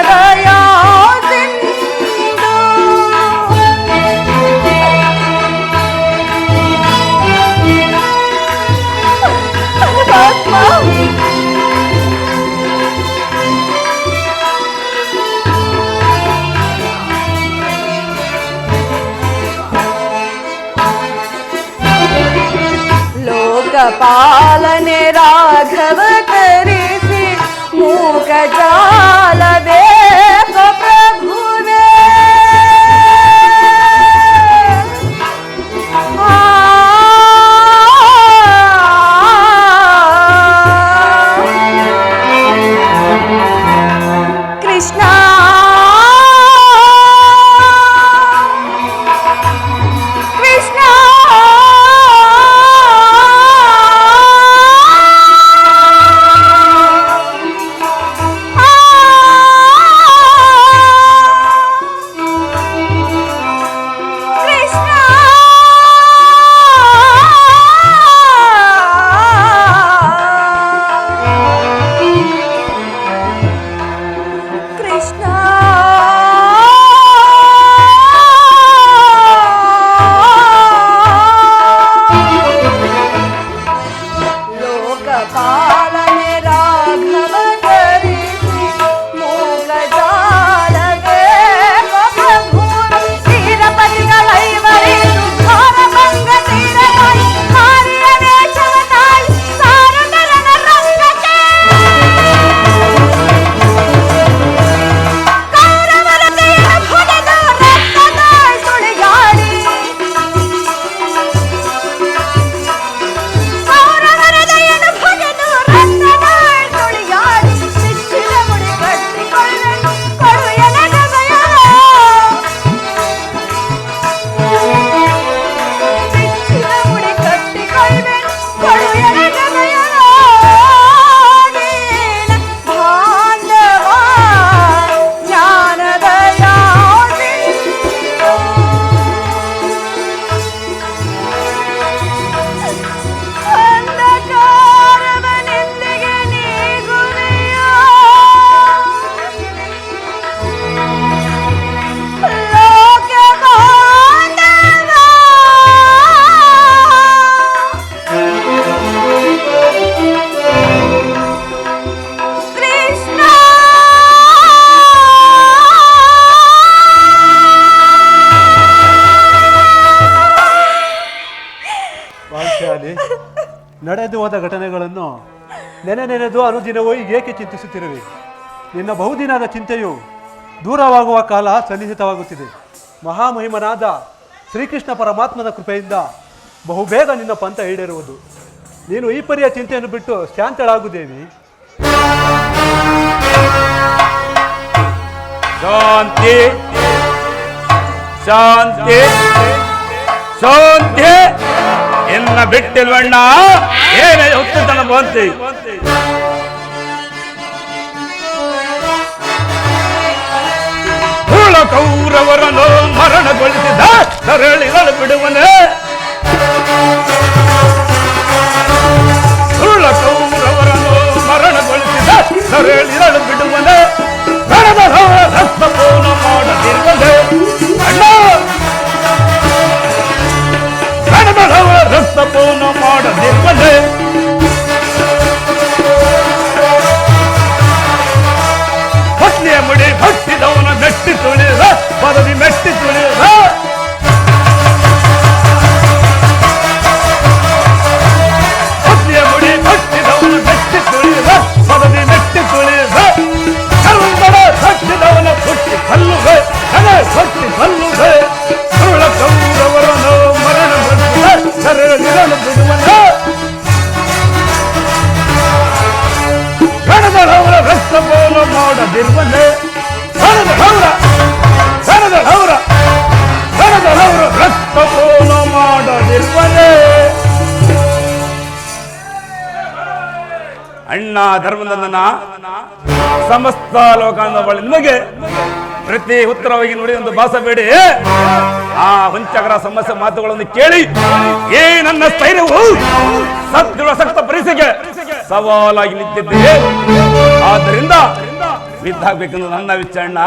ದಯಾ ಸಿಂಧು ಪರಮಾತ್ಮ ಲೋಕಪಾಲನೆ ರಾಘವ ತರಿಸಿ ಮೂಕ ಜಾಲವೇ ಪ್ರಭುವೇ ಕೃಷ್ಣ ಕೃಷ್ಣ ಲೋಕಪಾಲನೆ ರಾಘವ ಧರಿಸಿ ಮೂಕ ಜಾಲವೇ ಪ್ರಭುವೇ ತೀರಪತಿಗಳೈವರಿದು ಘೋರಭಂಗ ತೀರನಾಯಿ ಹಾರಿಯ ವೇಷವ ತಾಳಿ ಸಾರದರನ ರಂಗಕ್ಕೆ ಕೌರವರ ದೇಹ ಹೊಡೆದು ರಕ್ತದ ಸುಳಿಗಾಡಿ ಕೌರವರ ದಯನ ಭಜನು ರಕ್ತದ ಸುಳಿಗಾಡಿ ಶಿಕ್ಷಿನ ಮುಡಿ ಕಟ್ಟಿಕೊಳ್ಳನು ಕೊಡು ಎನಗ ಭಯವ ಶಿಕ್ಷಿನ ಮುಡಿ ಕಟ್ಟಿಕೊಳ್ಳನು ಕೊಡು ಎನಗ ಭಯವ ನೀನ ಬಾಂಧವ ಜ್ಞಾನದಯ ಅಂಧಕಾರವನೆಂದಿಗೆ ನೀಗುವೆಯೋ ಲೋಕ ಬಾಂಧವ ಕೃಷ್ಣ ಪಾಂಚಾಲಿ, ನಡೆದು ಹೋದ ಘಟನೆಗಳನ್ನು ನೆನೆದು ಅನುದಿನವೂ ಏಕೆ ಚಿಂತಿಸುತ್ತಿರುವೆ? ನಿನ್ನ ಬಹುದಿನದ ಚಿಂತೆಯು ದೂರವಾಗುವ ಕಾಲ ಸನ್ನಿಹಿತವಾಗುತ್ತಿದೆ. ಮಹಾಮಹಿಮನಾದ ಶ್ರೀಕೃಷ್ಣ ಪರಮಾತ್ಮನ ಕೃಪೆಯಿಂದ ಬಹುಬೇಗ ನಿನ್ನ ಪಂಥ ಈಡೇರುವುದು. ನೀನು ಈ ಪರಿಯ ಚಿಂತೆಯನ್ನು ಬಿಟ್ಟು ಶಾಂತಳಾಗುದೇವಿ. ಶಾಂತಿ ಶಾಂತಿ ಶಾಂತಿ ಎನ್ನ ಬಿಟ್ಟಿಲ್ವಣ್ಣ, ಏನೇ ಹುಟ್ಟುತನ ಬಂತಿ. ಹುಳ ಕೌರವರನ್ನು ಮರಣಗೊಳಿಸಿದ ಸರಳಿಗಳು ಬಿಡುವನೆ. ಹುಳ ಕೌರವರನ್ನು ಮರಣಗೊಳಿಸಿದ ಸರಳಿಗಳು ಬಿಡುವನೆ. ಕಣದ ರಕ್ತಪೂರ್ಣ ಮಾಡದಿರುವನೆ ಅಣ್ಣ, ಕಣದ ರಕ್ತಪೂರ್ಣ ಮಾಡದಿರುವನೆ. ಪತ್ನಿಯ ಮುಡಿ ಕಟ್ಟಿದವನ ಮೆಟ್ಟಿ ತುಳಿದ ಪದವಿ ಮೆಟ್ಟಿ ತುಳಿದ. ಪತ್ನಿಯ ಮುಡಿ ಕಟ್ಟಿದವನ ಮೆಟ್ಟಿ ತುಳಿದ ಪದವಿ ಮೆಟ್ಟಿ ತುಳಿದ. ಕರುಂಬಡ ಕಟ್ಟಿದವನ ಪುಟ್ಟಿ ಕಲ್ಲುವೆ ಕಲೆ ಪುಟ್ಟಿ ಕಲ್ಲುವೆ. ಸುಳ್ಳ ಕೌರವರನ್ನು ಮರಣಗೊಳಿಸಿದ ಸರಳಿಗಳು ಬಿಡುವನ. ಕಣದವರ ರಕ್ತಪೋಲ ಮಾಡದಿರುವನೆ. ಕಣದವರ ರಕ್ತಪೋಲ ಮಾಡದಿರುವನೆ. ಅಣ್ಣ ಧರ್ಮನಂದನ ಸಮಸ್ತ ಲೋಕಾಂದ ಬಳಿ ನಿಮಗೆ ಪ್ರತಿ ಉತ್ತರವಾಗಿ ನೋಡಿ ಒಂದು ಭಾಸಬೇಡಿ. ಆ ಹುಂಚಗರ ಸಮಸ್ಯೆ ಮಾತುಗಳನ್ನು ಕೇಳಿ ಈ ನನ್ನ ಸ್ಥೈರ್ಯವು ಸಕ್ತ ಪರೀಕ್ಷೆಗೆ ಸವಾಲಾಗಿ ನಿಂತಿದ್ದೆ. ಆದ್ದರಿಂದ ಬಿದ್ದಾಗಬೇಕೆಂದು ನನ್ನ ವಿಚಾರಣ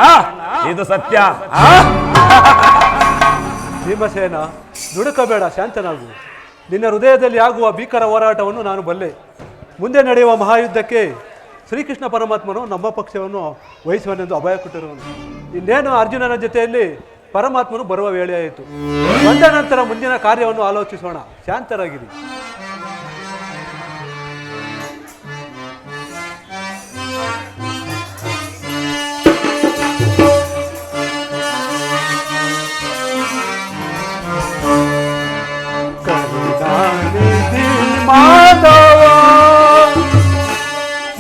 ಇದು ಸತ್ಯ. ಭೀಮಸೇನ, ದುಡುಕಬೇಡ, ಶಾಂತನಾಗು. ನಿನ್ನ ಹೃದಯದಲ್ಲಿ ಆಗುವ ಭೀಕರ ಹೋರಾಟವನ್ನು ನಾನು ಬಲ್ಲೆ. ಮುಂದೆ ನಡೆಯುವ ಮಹಾಯುದ್ಧಕ್ಕೆ ಶ್ರೀಕೃಷ್ಣ ಪರಮಾತ್ಮನು ನಮ್ಮ ಪಕ್ಷವನ್ನು ವಹಿಸುವನೆಂದು ಅಭಯ ಕೊಟ್ಟಿರುವನು. ಇನ್ನೇನು ಅರ್ಜುನನ ಜೊತೆಯಲ್ಲಿ ಪರಮಾತ್ಮನು ಬರುವ ವೇಳೆಯಾಯಿತು. ಬಂದ ನಂತರ ಮುಂದಿನ ಕಾರ್ಯವನ್ನು ಆಲೋಚಿಸೋಣ. ಶಾಂತರಾಗಿರಿ. ಕರುಣಾನಿಧಿ ಮಾಧವ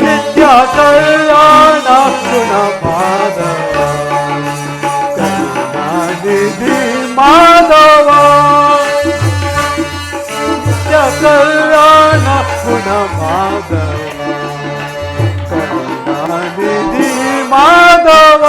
ನಿತ್ಯ ಕಲ್ಯಾಣ ಗುಣ ಮಾಧವ. ಕರುಣಾನಿಧಿ ಮಾಧವ ನಿತ್ಯ ಕಲ್ಯಾಣ ಗುಣ ಮಾಧವ. ಕರುಣಾನಿಧಿ ಮಾಧವ.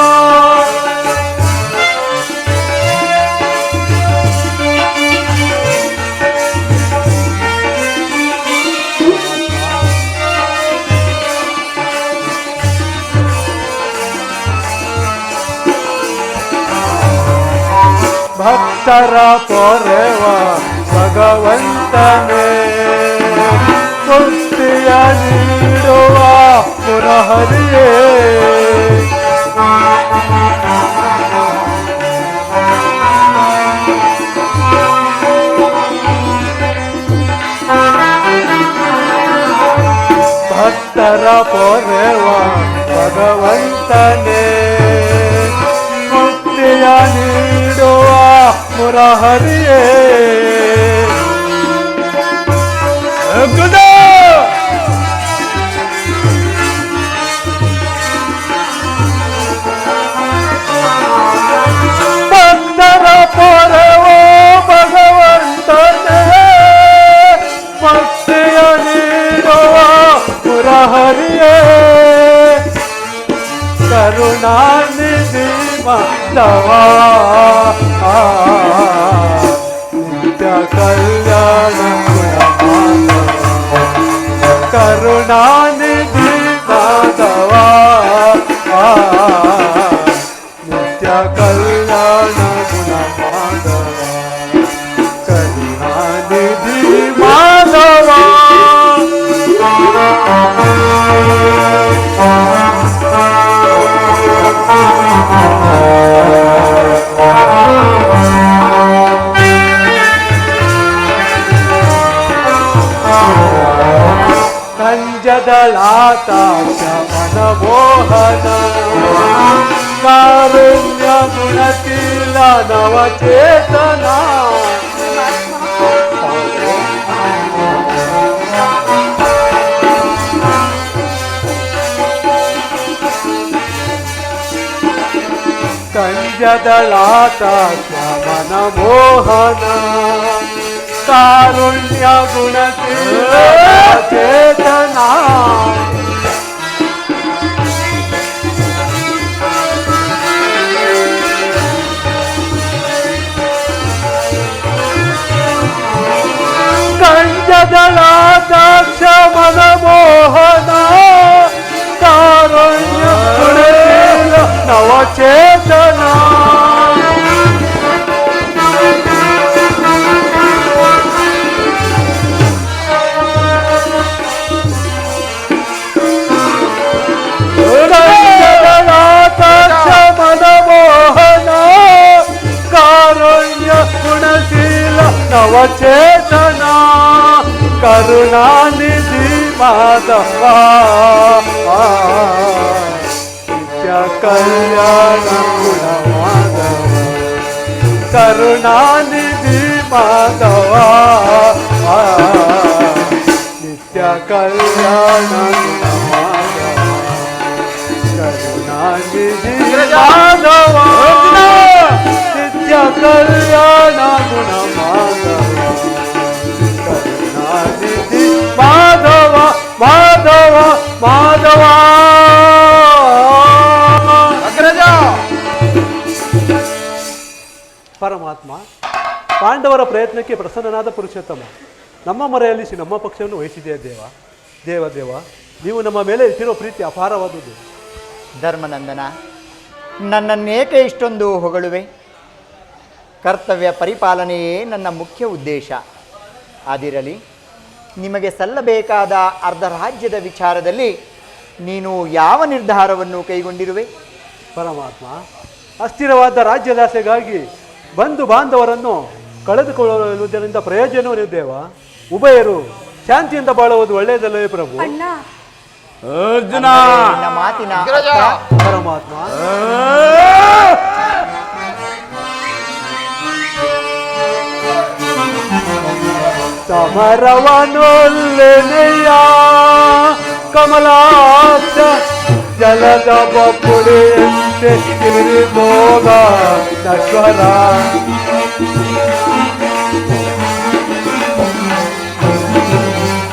ಭಕ್ತರ ಪೊರೆವ ಭಗವಂತನೇ ಮುಕ್ತಿಯ ನೀಡುವ ಮುರಹರಿಯೇ. ಭಕ್ತರ ಪೊರೆವ ಭಗವಂತನೇ ಮುಕ್ತಿಯ ನೀಡುವ ಮುರಹರಿಯೇ. ಭಕ್ತರ ಪೊರೆವ ಭಗವಂತನೇ ಮುಕ್ತಿಯ ನೀಡುವ ಮುರಹರಿಯೇ. ಕರುಣಾನಿಧಿ ಮಾಧವ ನಿತ್ಯ ಕಲ್ಯಾಣ ಗುಣ ಮಾಧವ. ಕರುಣಾನಿಧಿ ಮಾಧವ ನಿತ್ಯ ಕಲ್ಯಾಣ ಗುಣ ಮಾಧವ. ಕರುಣಾನಿಧಿ ಮಾಧವ. ಕಂಜದಳಾಕಾಶ ಮನಮೋಹನ ಕಾರುಣ್ಯ ಗುಣಶೀಲ ನವಚೇತನ. ಕಂಜದಳಾಕಾಶ ಮನಮೋಹನ ಕಾರುಣ್ಯ ಗುಣಶೀಲ ಚೇತನ. ಕಂಜದಳಾಕಾಶ ಮನಮೋಹನ ಕಾರುಣ್ಯ ಗುಣಶೀಲ ನವಚೇತನ. ಮನಮೋಹನ ಕಾರುಣ್ಯ ಗುಣಶೀಲ ನವಚೇತನ. ಕರುಣಾನಿಧಿ ಮಾಧವ ನಿತ್ಯ ಕಲ್ಯಾಣ ಗುಣ ಮಾಧವ. ಕರುಣಾನಿಧಿ ಮಾಧವ ನಿತ್ಯ ಕಲ್ಯಾಣ ಗುಣ ಮಾಧವ. ಕರುಣಾನಿಧಿ ಮಾಧವ ನಿತ್ಯ ಕಲ್ಯಾಣ ಗುಣ ಮಾಧವ. ಕರುಣಾನಿಧಿ ಮಾಧವ ಮಾಧವ ಮಾಧವ. ಪರಮಾತ್ಮ ಪಾಂಡವರ ಪ್ರಯತ್ನಕ್ಕೆ ಪ್ರಸನ್ನನಾದ ಪುರುಷೋತ್ತಮ, ನಮ್ಮ ಮೊರೆಯಲ್ಲಿಸಿ ನಮ್ಮ ಪಕ್ಷವನ್ನು ವಹಿಸಿದೆಯಾ ದೇವ. ದೇವ ದೇವ, ನೀವು ನಮ್ಮ ಮೇಲೆ ಇಟ್ಟಿರೋ ಪ್ರೀತಿ ಅಪಾರವಾದುದು. ಧರ್ಮನಂದನ, ನನ್ನನ್ನೇಕೆ ಇಷ್ಟೊಂದು ಹೊಗಳುವೆ? ಕರ್ತವ್ಯ ಪರಿಪಾಲನೆಯೇ ನನ್ನ ಮುಖ್ಯ ಉದ್ದೇಶ. ಅದಿರಲಿ, ನಿಮಗೆ ಸಲ್ಲಬೇಕಾದ ಅರ್ಧ ರಾಜ್ಯದ ವಿಚಾರದಲ್ಲಿ ನೀನು ಯಾವ ನಿರ್ಧಾರವನ್ನು ಕೈಗೊಂಡಿರುವೆ? ಪರಮಾತ್ಮ, ಅಸ್ಥಿರವಾದ ರಾಜ್ಯದಾಸೆಗಾಗಿ ಬಂಧು ಬಾಂಧವರನ್ನು ಕಳೆದುಕೊಳ್ಳುವುದರಿಂದ ಪ್ರಯೋಜನವೂ ದೇವ. ಉಭಯರು ಶಾಂತಿಯಿಂದ ಬಾಳುವುದು ಒಳ್ಳೆಯದಲ್ಲವೇ ಪ್ರಭು? ಅಣ್ಣ, ಅರ್ಜುನ ನಿನ್ನ ಮಾತಿನ ಅಗ್ರಜ! ಅರ್ಥ ಪರಮಾತ್ಮ, ಸಮರವನೊಲ್ಲೆನೆಯ ಕಮಲಾಕ್ಷ ಜಲದ ಬಪ್ಪುಳಿಯಂತೆ ಕಿರಿಬೋಗ ನಶ್ವರ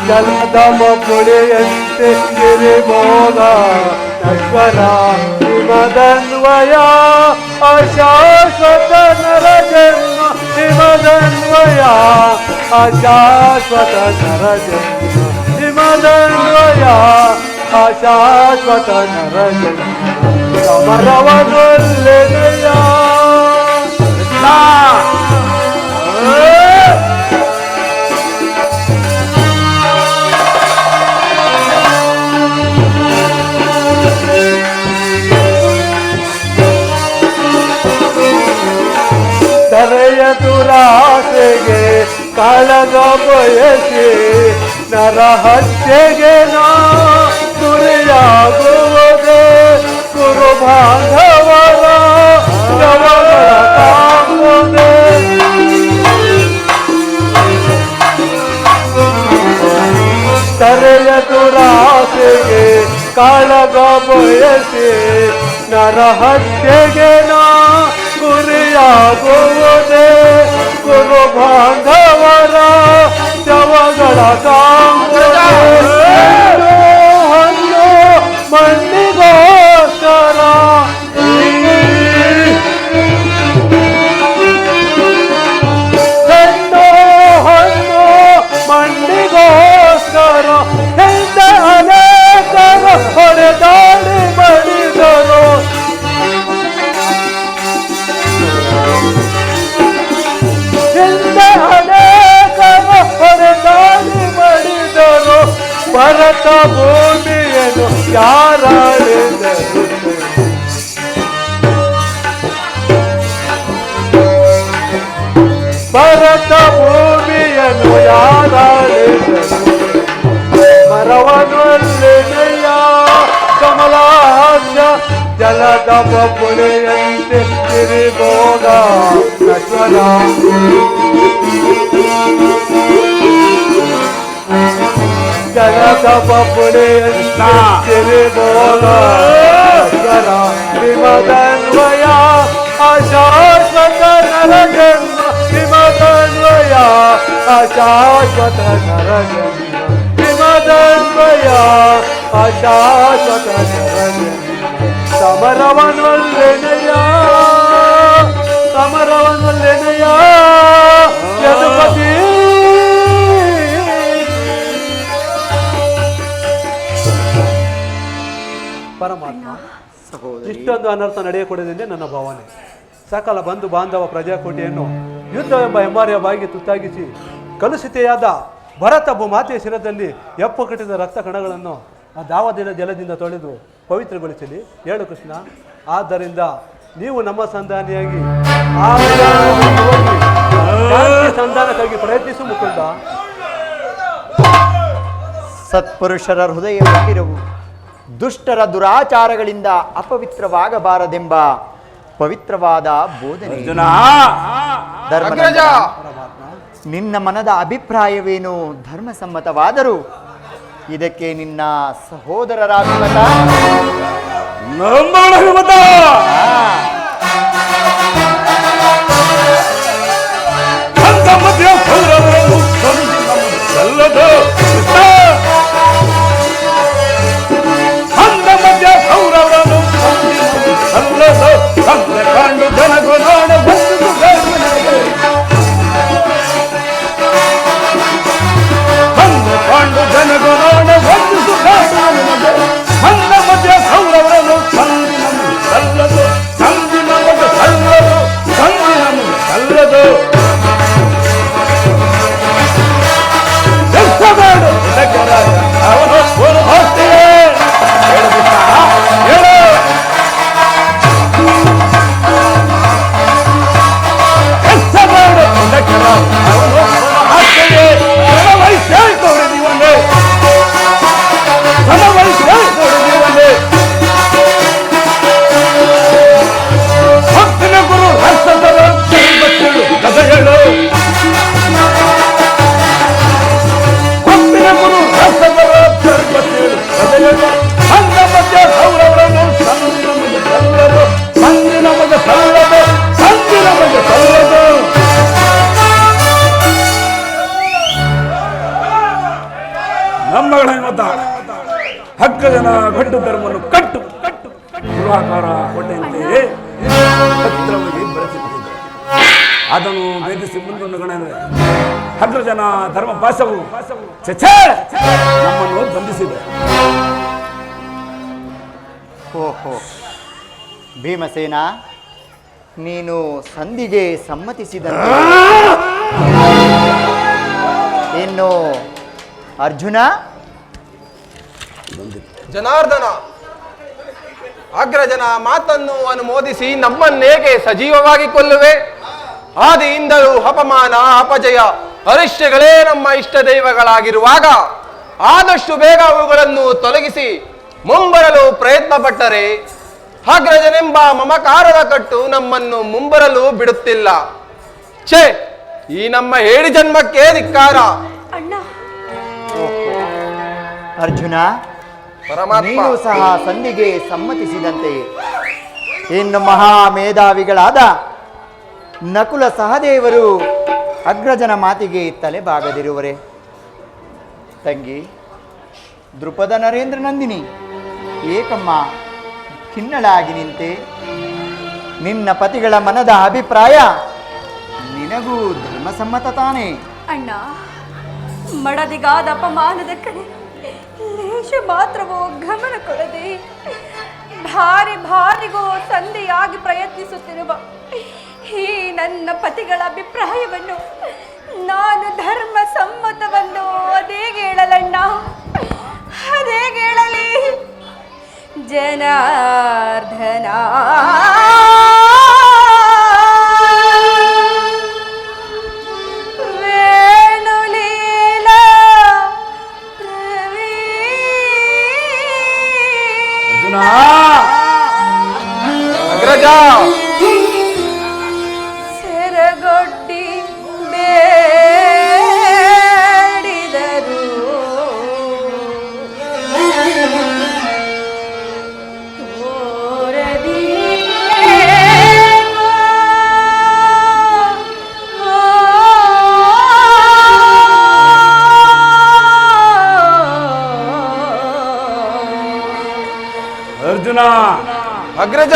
ಜಲದ ಬಪ್ಪುಳಿಯಂತೆ ಕಿರಿಬೋಗ ನಶ್ವರ ಹಿಮದನ್ವಯ ಅಶಾಶ್ವತ ನರ ಜನ್ಮ ಹಿಮದನ್ವಯ ಅಶಾಶ್ವತ ನರ ಜನ್ಮ ಹಿಮದನ್ವಯ ಅಶಾಶ್ವತ ನರ ಜನ್ಮ ಸಮರವನೊಲ್ಲೆನೆಯ ಧರೆಯ ದುರಾಸೆಗೆ ಕಾಳಗ ಬಯಸಿ ನರಹತ್ಯೆಗೆ ನಾ ಗುರಿಯಾಗುವುದೇ ಗುರು ಬಾಂಧವರ ಶವಗಳ ಕಾಂಬುದೇ. ಧರೆಯ ದುರಾಸೆಗೆ ಕಾಳಗ ಬಯಸಿ ನರಹತ್ಯೆಗೆ ನಾ ಗುರಿಯಾಗುವುದೇ ಗುರು ಬಾಂಧವರ ಶವಗಳ ಕಾಂಬುದೇ. ಹಣ್ಣು ಮಣ್ಣಿಗೋಸ್ಕರ ಹಣ್ಣು ಹಣ್ಣು ಮಣ್ಣಿಗೋಸ್ಕರ ಹಿಂದೆ ಅನೇಕರ ಹೊಡೆದಾಡಿ ಬಡಿದರು. ಹಿಂದೆ ಅನೇಕರ ಹೊಡೆದಾಡಿ ಬಡಿದರು. ಭರತ ಭೂಮಿಯನ್ನು ಯಾರಾಳಿದರು? ಭರತ ಭೂಮಿಯನ್ನು ಯಾರಾಳಿದರು? ಮರವನೊಲ್ಲೆನೆಯ ಕಮಲಾಕ್ಷ ಜಲದ ಬಪ್ಪುಳಿಯಂತೆ ಕಿರಿಬೋಗ ನಶ್ವರ ಜಲದ ಬಪ್ಪುಳಿಯಂತೆ ಕಿರಿಬೋಗ ನಶ್ವರ ಹಿಮದನ್ವಯ ಅಶಾಶ್ವತ ನರ ಜನ್ಮ ಹಿಮದನ್ವಯ ಅಶಾಶ್ವತ ನರ ಜನ್ಮ ಹಿಮದನ್ವಯ ಅಶಾಶ್ವತ ನರ ಜನ್ಮ ಸಮರವನೊಲ್ಲೆನೆಯ ಸಮರವನೊಲ್ಲೆನೆಯ ಯದುಪತಿ. ಪರಮಾತ್ಮ, ಇಷ್ಟೊಂದು ಅನರ್ಥ ನಡೆಯಕೂಡದೆಂದೇ ನನ್ನ ಭಾವನೆ. ಸಕಲ ಬಂಧು ಬಾಂಧವ ಪ್ರಜಾಕೋಟಿಯನ್ನು ಯುದ್ಧವೆಂಬ ಹೆಮ್ಮಾರಿಯ ಬಾಯಿಗೆ ತುತ್ತಾಗಿಸಿ ಕಲುಷಿತೆಯಾದ ಭರತ ಭೂಮಾತೆಯ ಶಿರದಲ್ಲಿ ಎಪ್ಪಕಟ್ಟಿದ ರಕ್ತ ಕಣಗಳನ್ನು ಆ ದಾವದಿನ ಜಲದಿಂದ ತೊಳೆದು ಪವಿತ್ರಗೊಳಿಸಲಿ ಹೇಳು ಕೃಷ್ಣ. ಆದ್ದರಿಂದ ನೀವು ನಮ್ಮ ಸಂಧಾನಿಯಾಗಿ ಆ ಸಂಧಾನಕ್ಕಾಗಿ ಪ್ರಯತ್ನಿಸು ಮುಕುಂದ. ಸತ್ಪುರುಷರ ಹೃದಯ ಮಂದಿರವು ದುಷ್ಟರ ದುರಾಚಾರಗಳಿಂದ ಅಪವಿತ್ರವಾಗಬಾರದೆಂಬ ಪವಿತ್ರವಾದ ಬೋಧನೆ. ಅಗ್ರಜ! ನಿನ್ನ ಮನದ ಅಭಿಪ್ರಾಯವೇನು ಧರ್ಮಸಮ್ಮತವಾದರೂ ಇದಕ್ಕೆ ನಿನ್ನ ಸಹೋದರರ ಅಭಿಮತ ನಮ್ಮ ಅಭಿಮತ ಕಂಡು ಜನಗು ನೋಡ ಕಂಡು ಜನಗು ನೋಡ ಒಂದು ಸುಖ ಮಧ್ಯ ಕೌರವರನ್ನು ಅದನ್ನು ಭೇದಿಸಿ ಮುಂದೊಂದು ಗಣ ಅಗ್ರಜನ ಧರ್ಮ ಪಾಶವು ಛೆ ನಮ್ಮನ್ನು ಬಂಧಿಸಿದೆ. ಓಹೋ ಭೀಮಸೇನ, ನೀನು ಸಂಧಿಗೆ ಸಮ್ಮತಿಸಿದಂತೆ. ಇನ್ನು ಅರ್ಜುನ? ಜನಾರ್ದನ, ಅಗ್ರಜನ ಮಾತನ್ನು ಅನುಮೋದಿಸಿ ನಮ್ಮನ್ನೇಕೆ ಸಜೀವವಾಗಿ ಕೊಲ್ಲುವೆ? ಆದಿಯಿಂದಲೂ ಅಪಮಾನ, ಅಪಜಯ, ಅರಿಷ್ಟಗಳೇ ನಮ್ಮ ಇಷ್ಟ ದೈವಗಳಾಗಿರುವಾಗ ಆದಷ್ಟು ಬೇಗ ಅವುಗಳನ್ನು ತೊಲಗಿಸಿ ಮುಂಬರಲು ಪ್ರಯತ್ನ ಪಟ್ಟರೆ ಅಗ್ರಜನೆಂಬ ಮಮಕಾರದ ಕಟ್ಟು ನಮ್ಮನ್ನು ಮುಂಬರಲು ಬಿಡುತ್ತಿಲ್ಲ. ಛೇ, ಈ ನಮ್ಮ ಹೇಳಿ ಜನ್ಮಕ್ಕೆ ಧಿಕ್ಕಾರ. ಅಣ್ಣ, ಅರ್ಜುನ, ಪರಮಾತ್ಮ, ನೀನು ಸಹ ಸಂಧಿಗೆ ಸಮ್ಮತಿಸಿದಂತೆ ಇನ್ನು ಮಹಾ ಮೇಧಾವಿಗಳಾದ ನಕುಲ ಸಹದೇವರು ಅಗ್ರಜನ ಮಾತಿಗೆ ತಲೆಬಾಗದಿರುವರೆ. ತಂಗಿ ದೃಪದ ನರೇಂದ್ರ ನಂದಿನಿ, ಏಕಮ್ಮ ಖಿನ್ನಳಾಗಿ ನಿಂತೆ. ನಿನ್ನ ಪತಿಗಳ ಮನದ ಅಭಿಪ್ರಾಯ ನಿನಗೂ ಧರ್ಮಸಮ್ಮತ ತಾನೇ? ಅಣ್ಣ, ಮಡದಿಗಾದ ಅಪಮಾನದ ಕಡೆ ಲೇಷ ಮಾತ್ರವೋ ಗಮನ ಕೊಡದೆ ಭಾರಿಗೂ ಸಂಧಿಯಾಗಿ ಪ್ರಯತ್ನಿಸುತ್ತಿರುವ ಈ ನನ್ನ ಪತಿಗಳ ಅಭಿಪ್ರಾಯವನ್ನು ನಾನು ಧರ್ಮ ಸಮ್ಮತವನ್ನು ಅದೇ ಹೇಳಲಣ್ಣ, ಅದೇ ಹೇಳಲಿ. ಜನಾರ್ದನ, ಅಗ್ರಜ, ಸೆರಗೊಡ್ಡಿ ಬೇಡಿದರು ತೋರದಿ ಅರ್ಜುನ, ಅಗ್ರಜ,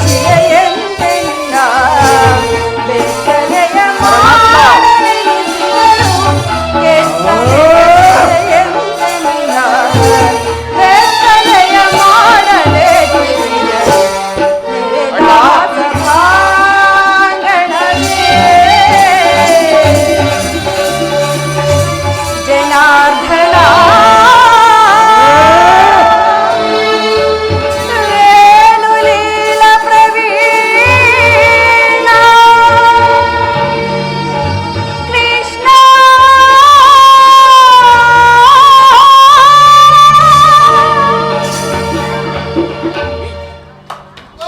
ಶಿಲೆಯಂತೆನ್ನ ಬೆತ್ತಲೆಯ ಮಾಡಲೆನಿಸಿದರು ಕೆತ್ತಲೆಯಂತೆನ್ನ ಬೆತ್ತಲೆಯ ಮಾಡಲೆನಿಸಿದರು ನೆರೆದಾದ ಪ್ರಾಂಗಣವೇ ಜನಾರ್ದನ ವೇಣುಲೀಲ ಪ್ರವೀಣ ಕೃಷ್ಣ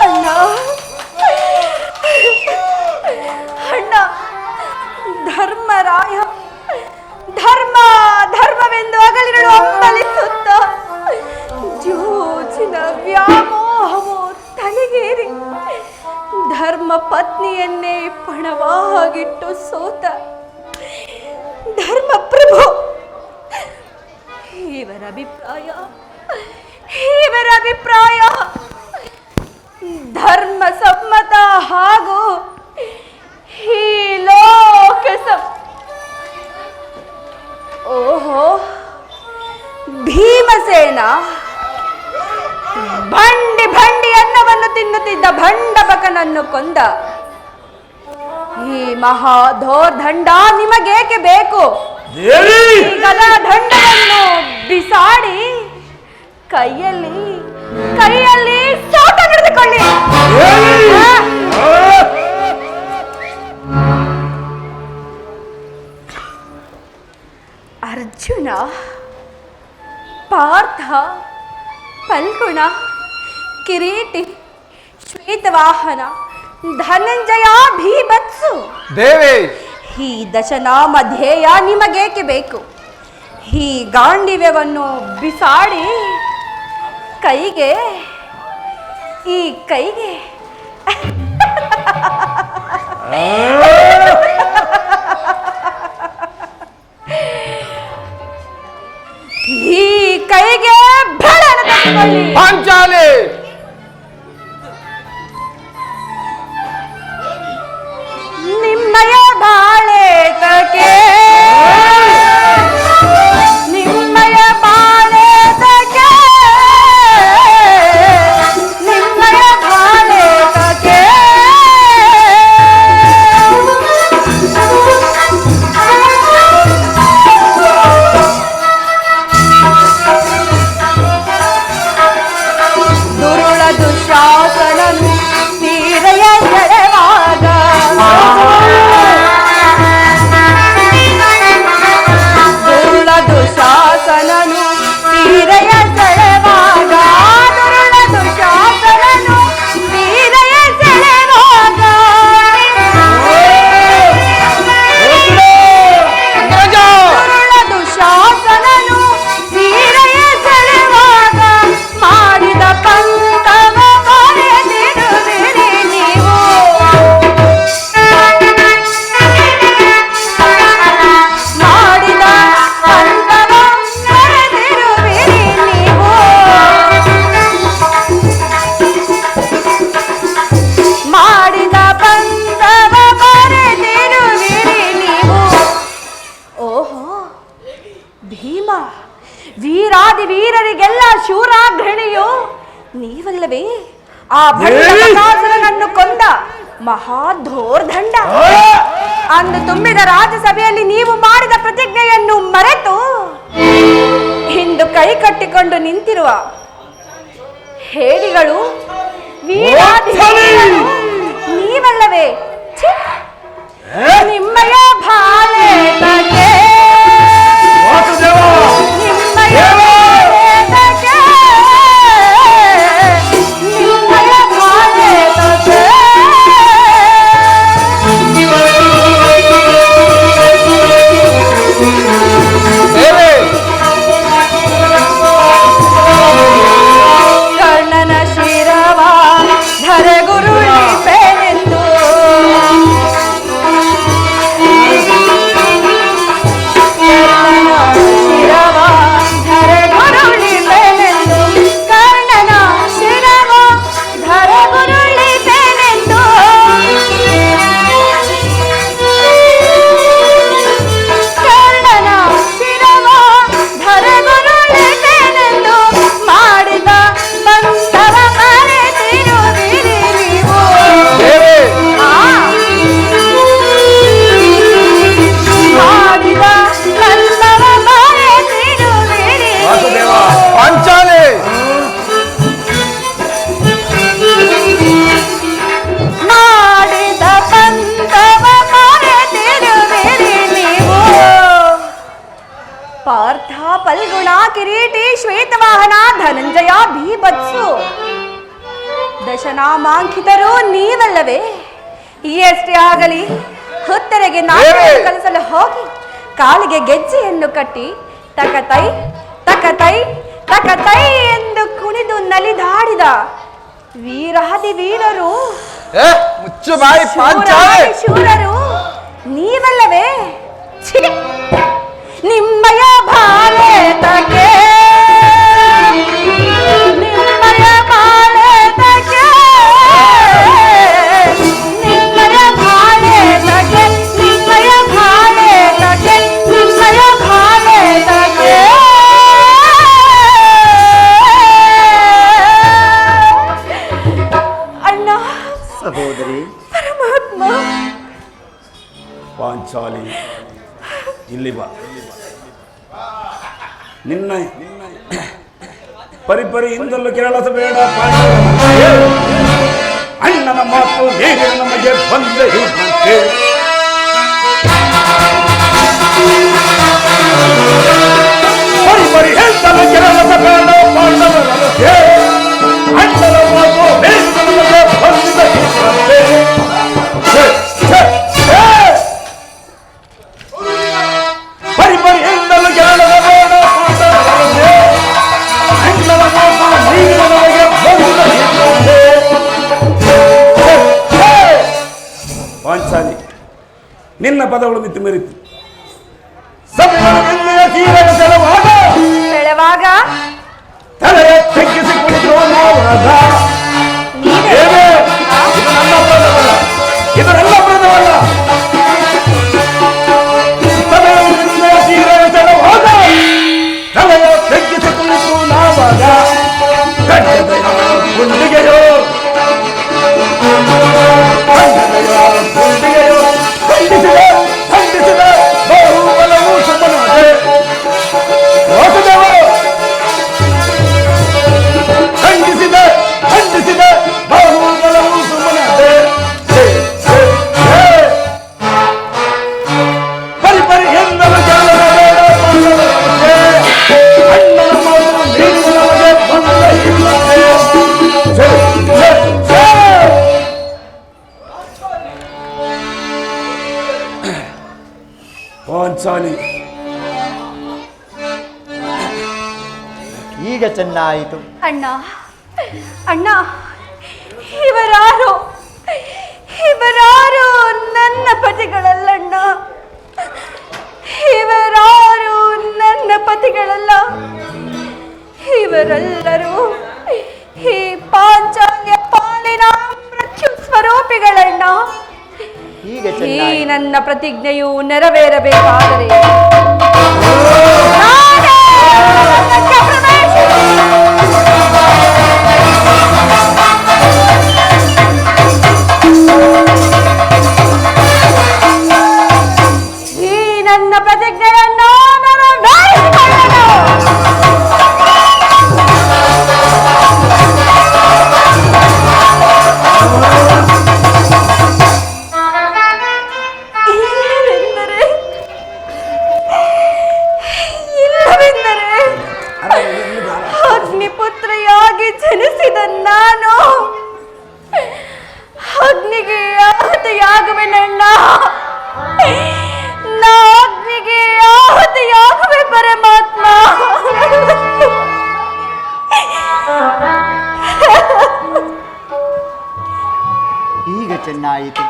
ಅಣ್ಣ ಅಣ್ಣ ಧರ್ಮರಾಯ ಧರ್ಮವೆಂದು ಹಗಲಿರುಳು ಹಂಬಲಿಸುತ್ತ ಜೂಜಿನ ವ್ಯಾಮೋಹವು ತಲೆಗೇರಿ ಧರ್ಮ ಪತ್ನಿಯನ್ನೇ ಪಣವಾಗಿಟ್ಟು ಸೋತ ಧರ್ಮ ಪ್ರಭು ಇವರ ಅಭಿಪ್ರಾಯ ಧರ್ಮ ಸಮ್ಮತ ಹಾಗೂ ಈ ಲೋಕ ಓಹೋ ಭೀಮಸೇನ ಭಂಡಿ ಅನ್ನವನ್ನು ತಿನ್ನುತ್ತಿದ್ದ ಭಂಡಬಕನನ್ನು ಕೊಂದ ಈ ಮಹಾಧೋರ್ದಂಡ ನಿಮಗೇಕೆ ಬೇಕು? ಈ ಗದಾ ದಂಡವನ್ನು ಬಿಸಾಡಿ ಕೈಯಲ್ಲಿ ಸೋಟ ನಡೆದುಕೊಳ್ಳಿ. ಅರ್ಜುನ, ಪಾರ್ಥ, ಫಲ್ಗುಣ, ಕಿರೀಟಿ, ಶ್ವೇತವಾಹನ, ಧನಂಜಯ, ಭೀಭತ್ಸು ದೇವಿ, ಈ ದಶನಾಮ ಧ್ಯೇಯ ನಿಮಗೇಕೆ ಬೇಕು? ಈ ಗಾಂಡಿವ್ಯವನ್ನು ಬಿಸಾಡಿ ಈ ಕೈಗೆ ಬೆಳೆಯನ್ನು ತಗೊಳ್ಳಿ. ಪಾಂಚಾಲಿ, ನಿಮ್ಮಯ ಬಾಳೆ ತಕೆ ನಿಮ್ಮಯ ಬಾಳೆ ತಕೆ ನಿಮ್ಮಯ ಬಾಳೆ ತಕೆ ದುರುಳ ದುಶಾಸನನು ತೀರೆಯ ಸೆಳೆವಾಗ ದುರುಳ ದುಶಾಸನನು ತೀರೆಯ ಸೆಳೆವಾಗ ದುರುಳ ದುಶಾಸನನು ತೀರೆಯ ಸೆಳೆವಾಗ ದುರುಳ ದುಶಾಸನನು ತೀರೆಯ ಸೆಳೆವಾಗ ಮಾಡಿದ ಪಂಕವ ಮರೆತಿರುವಿರಿ ನೀವು. ಮಾಡಿದ ಪಂಕವ ಮರೆತಿರುವಿರಿ ನೀವು. ಮಾಡಿದ ಪಂಕವ ಮರೆತಿರುವಿರಿ ನೀವು. ಓಹೋ ಭೀಮ, ವೀರಾದಿ ವೀರರಿಗೆಲ್ಲ ಶೂರಾಗ್ರಣಿಯು ನೀವಲ್ಲವೇ? ಆ ಭಂಡಬಕಾಸುರನನ್ನು ಕೊಂದ ಮಹಾಧೋರ್ದಂಡ. ಅಂದು ತುಂಬಿದ ರಾಜ್ಯಸಭೆಯಲ್ಲಿ ನೀವು ಮಾಡಿದ ಪ್ರತಿಜ್ಞೆಯನ್ನು ಮರೆತು ಇಂದು ಕೈ ಕಟ್ಟಿಕೊಂಡು ನಿಂತಿರುವ ಹೇಡಿಗಳು ವೀರಾದಿ ವೀರರು ನೀವಲ್ಲವೇ? ಛೀ! ನಿಮ್ಮಯ ಬಾಳೆ ತಕೆ ನಿಮ್ಮಯ ಬಾಳೆ ತಕೆ ನಿಮ್ಮಯ ಬಾಳೆ ತಕೆ ದೇವಿ, ಕರ್ಣನ ಶಿರವ ಧರೆಗುರುಳಿಪೆನೆಂದು ಕಿರೀಟಿ ಶ್ವೇತವಾಹನ ಧನಂಜಯ ಭೀಭತ್ಸು ದಶನಾಮಾಂಕಿತರು ನೀವಲ್ಲವೇ? ಎಷ್ಟೇ ಆಗಲಿ ಹುತ್ತರೆಗೆ ನಾಟ್ಯವನ್ನು ಕಲಿಸಲು ಹೋಗಿ ಕಾಲಿಗೆ ಗೆಜ್ಜೆಯನ್ನು ಕಟ್ಟಿ ತಕತೈ ತಕತೈ ತಕತೈ ಎಂದು ಕುಣಿದು ನಲಿದಾಡಿದ ವೀರಾದಿ ವೀರರು ಮುಚ್ಚು ಬಾಯಿ ಶೂರಾದಿ ಶೂರರು ನೀವಲ್ಲವೇ? ಛೀ! ನಿಮ್ಮಯ ಬಾಳೆ ತಗೆ ನಿಮ್ಮಯ ಬಾಳೆ ತಗೆ ನಿಮ್ಮಯ ಬಾಳೆ ತಗೆ ನಿಮ್ಮಯ ಬಾಳೆ ತಗೆ ನಿಮ್ಮಯ ಬಾಳೆ ತಗೆ ಅಣ್ಣ ಸಹೋದರಿ ಪರಮಾತ್ಮ ಪಾಂಚಾಲಿ ಇಲ್ಲಿ ಬಾ. ನಿನ್ನ ಪರಿಪರಿಯಿಂದಲೂ ಕೆರಳಿಸಬೇಡ ಅಣ್ಣನ ಮಾತು ಹೇಗೆ ನಮಗೆ ಬಂದೆ ಹೀಗಂತೆ. ಪರಿಪರಿ ಹೇಳ್ತಲೂ ಕೆರಳಿಸಬೇಡ ಪಾಂಡವರೇ ಅಣ್ಣನ ಮಾತು ಹೇಗೆ ನಮಗೆ ಬಂದೆ ಹೀಗಂತೆ. ಪರಿಪರಿಯಿಂದಲೂ ಕೆರಳಿಸಬೇಡ ಪಾಂಡವರೇ ಅಣ್ಣನ ಮಾತು ಹೇಗೆ ನಮಗೆ ಬಂದೆ ಹೀಗಂತೆ. ಪಾಂಚಾಲಿ ನಿನ್ನ ಪದಗಳು ಮಿತಿ ಮೀರಿತು. ಸಭೆಯ ತೀರದ ಸೆಳೆವಾಗ ತಲೆಯ ತೆಗ್ಗಿಸಿ ಕುಳಿತು ನಾವದ ಏನೇ ಇದು ನನ್ನ ಅಪರಾಧವಲ್ಲ, ಇದು ನನ್ನ ಅಪರಾಧವಲ್ಲ. ಸಭೆಯ ತೀರದ ಸೆಳವಾಗ ತಲೆಯ ತೆಗ್ಗಿಸಿ ಕುಳಿತು ನಾವದ ಗುಂಡಿಗೆಯೋ ಗುಂಡಿಗೆಯೋ ಖಂಡಿಸಿದೆ ಖಂಡಿಸಿದೆ ಬಹುಬಲವು ಸುಮ್ಮನಾದೆ. ವಾಸುದೇವರು ಖಂಡಿಸಿದೆ ಖಂಡಿಸಿದೆ ಬಹುಬಲವು ಸುಮ್ಮನಾದೆ. ಪರಿಪರಿ ಎಂದಲು ಜಾಲಬೇಡ ಅಣ್ಣನ ಮಾತು ನೀನು ನಮಗೆ ಬಂದ ಇಲ್ಲದೆ. ಪಾಂಚಾಲಿ ಈಗ ಚೆನ್ನಾಯಿತು. ಅಣ್ಣ ಅಣ್ಣ ಇವರಾರು ಇವರಾರು ನನ್ನ ಪತಿಗಳಲ್ಲಣ್ಣ, ಇವರಾರು ನನ್ನ ಪತಿಗಳಲ್ಲ. ಇವರೆಲ್ಲರೂ ಈ ಪಾಂಚಾಲ್ಯ ಪಾಲಿನ ಮೃತ್ಯು ಸ್ವರೂಪಿಗಳಣ್ಣ. ಈಗ ಈ ಚೆನ್ನಾಯಿತು. ನನ್ನ ಪ್ರತಿಜ್ಞೆಯು ನೆರವೇರಬೇಕಾದರೆ ನಾನೇ ಅದಕ್ಕೆ ಈ ನನ್ನ ಪ್ರತಿಜ್ಞೆಯನ್ನು ನಾನು ನಡೆಸಿಕೊಳ್ಳೆನು. ಇಲ್ಲವೆಂದರೆ ಅಗ್ನಿಪುತ್ರಿಯಾಗಿ ಜನಿಸಿದ ನಾನು ಅಗ್ನಿಗೆ ಆಹುತಿಯಾಗುವೆನಣ್ಣ. ನಾ ಅಗ್ನಿಗೆ ಆಹುತಿಯಾಗುವೆ ಪರಮಾತ್ಮ. ಈಗ ಚೆನ್ನಾಯಿತು.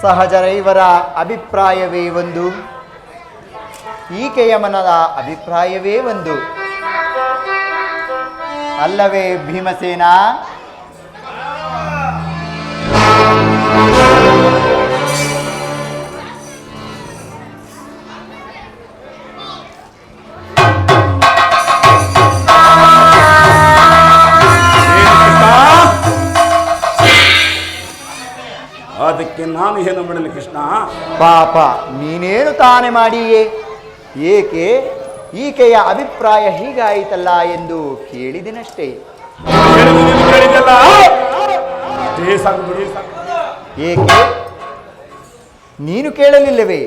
ಸಹಜರೈವರ ಅಭಿಪ್ರಾಯವೇ ಒಂದು, ಈಕೆಯ ಮನದ ಅಭಿಪ್ರಾಯವೇ ಒಂದು ಅಲ್ಲವೇ ಭೀಮಸೇನ? ಅದಕ್ಕೆ ನಾನು ಏನು ಮಾಡಲಿ ಕೃಷ್ಣ? ಪಾಪ ನೀನೇನು ತಾನೆ ಮಾಡಿಯೇ? ಏಕೆ ಈಕೆಯ ಅಭಿಪ್ರಾಯ ಹೀಗಾಯಿತಲ್ಲ ಎಂದು ಕೇಳಿದೆನಷ್ಟೇ. ಕೇಳಿದಲ್ಲ ಅಷ್ಟೇ ಸಾಕು ಬಿಡಿ. ಏಕೆ ನೀನು ಕೇಳಲಿಲ್ಲವೇ?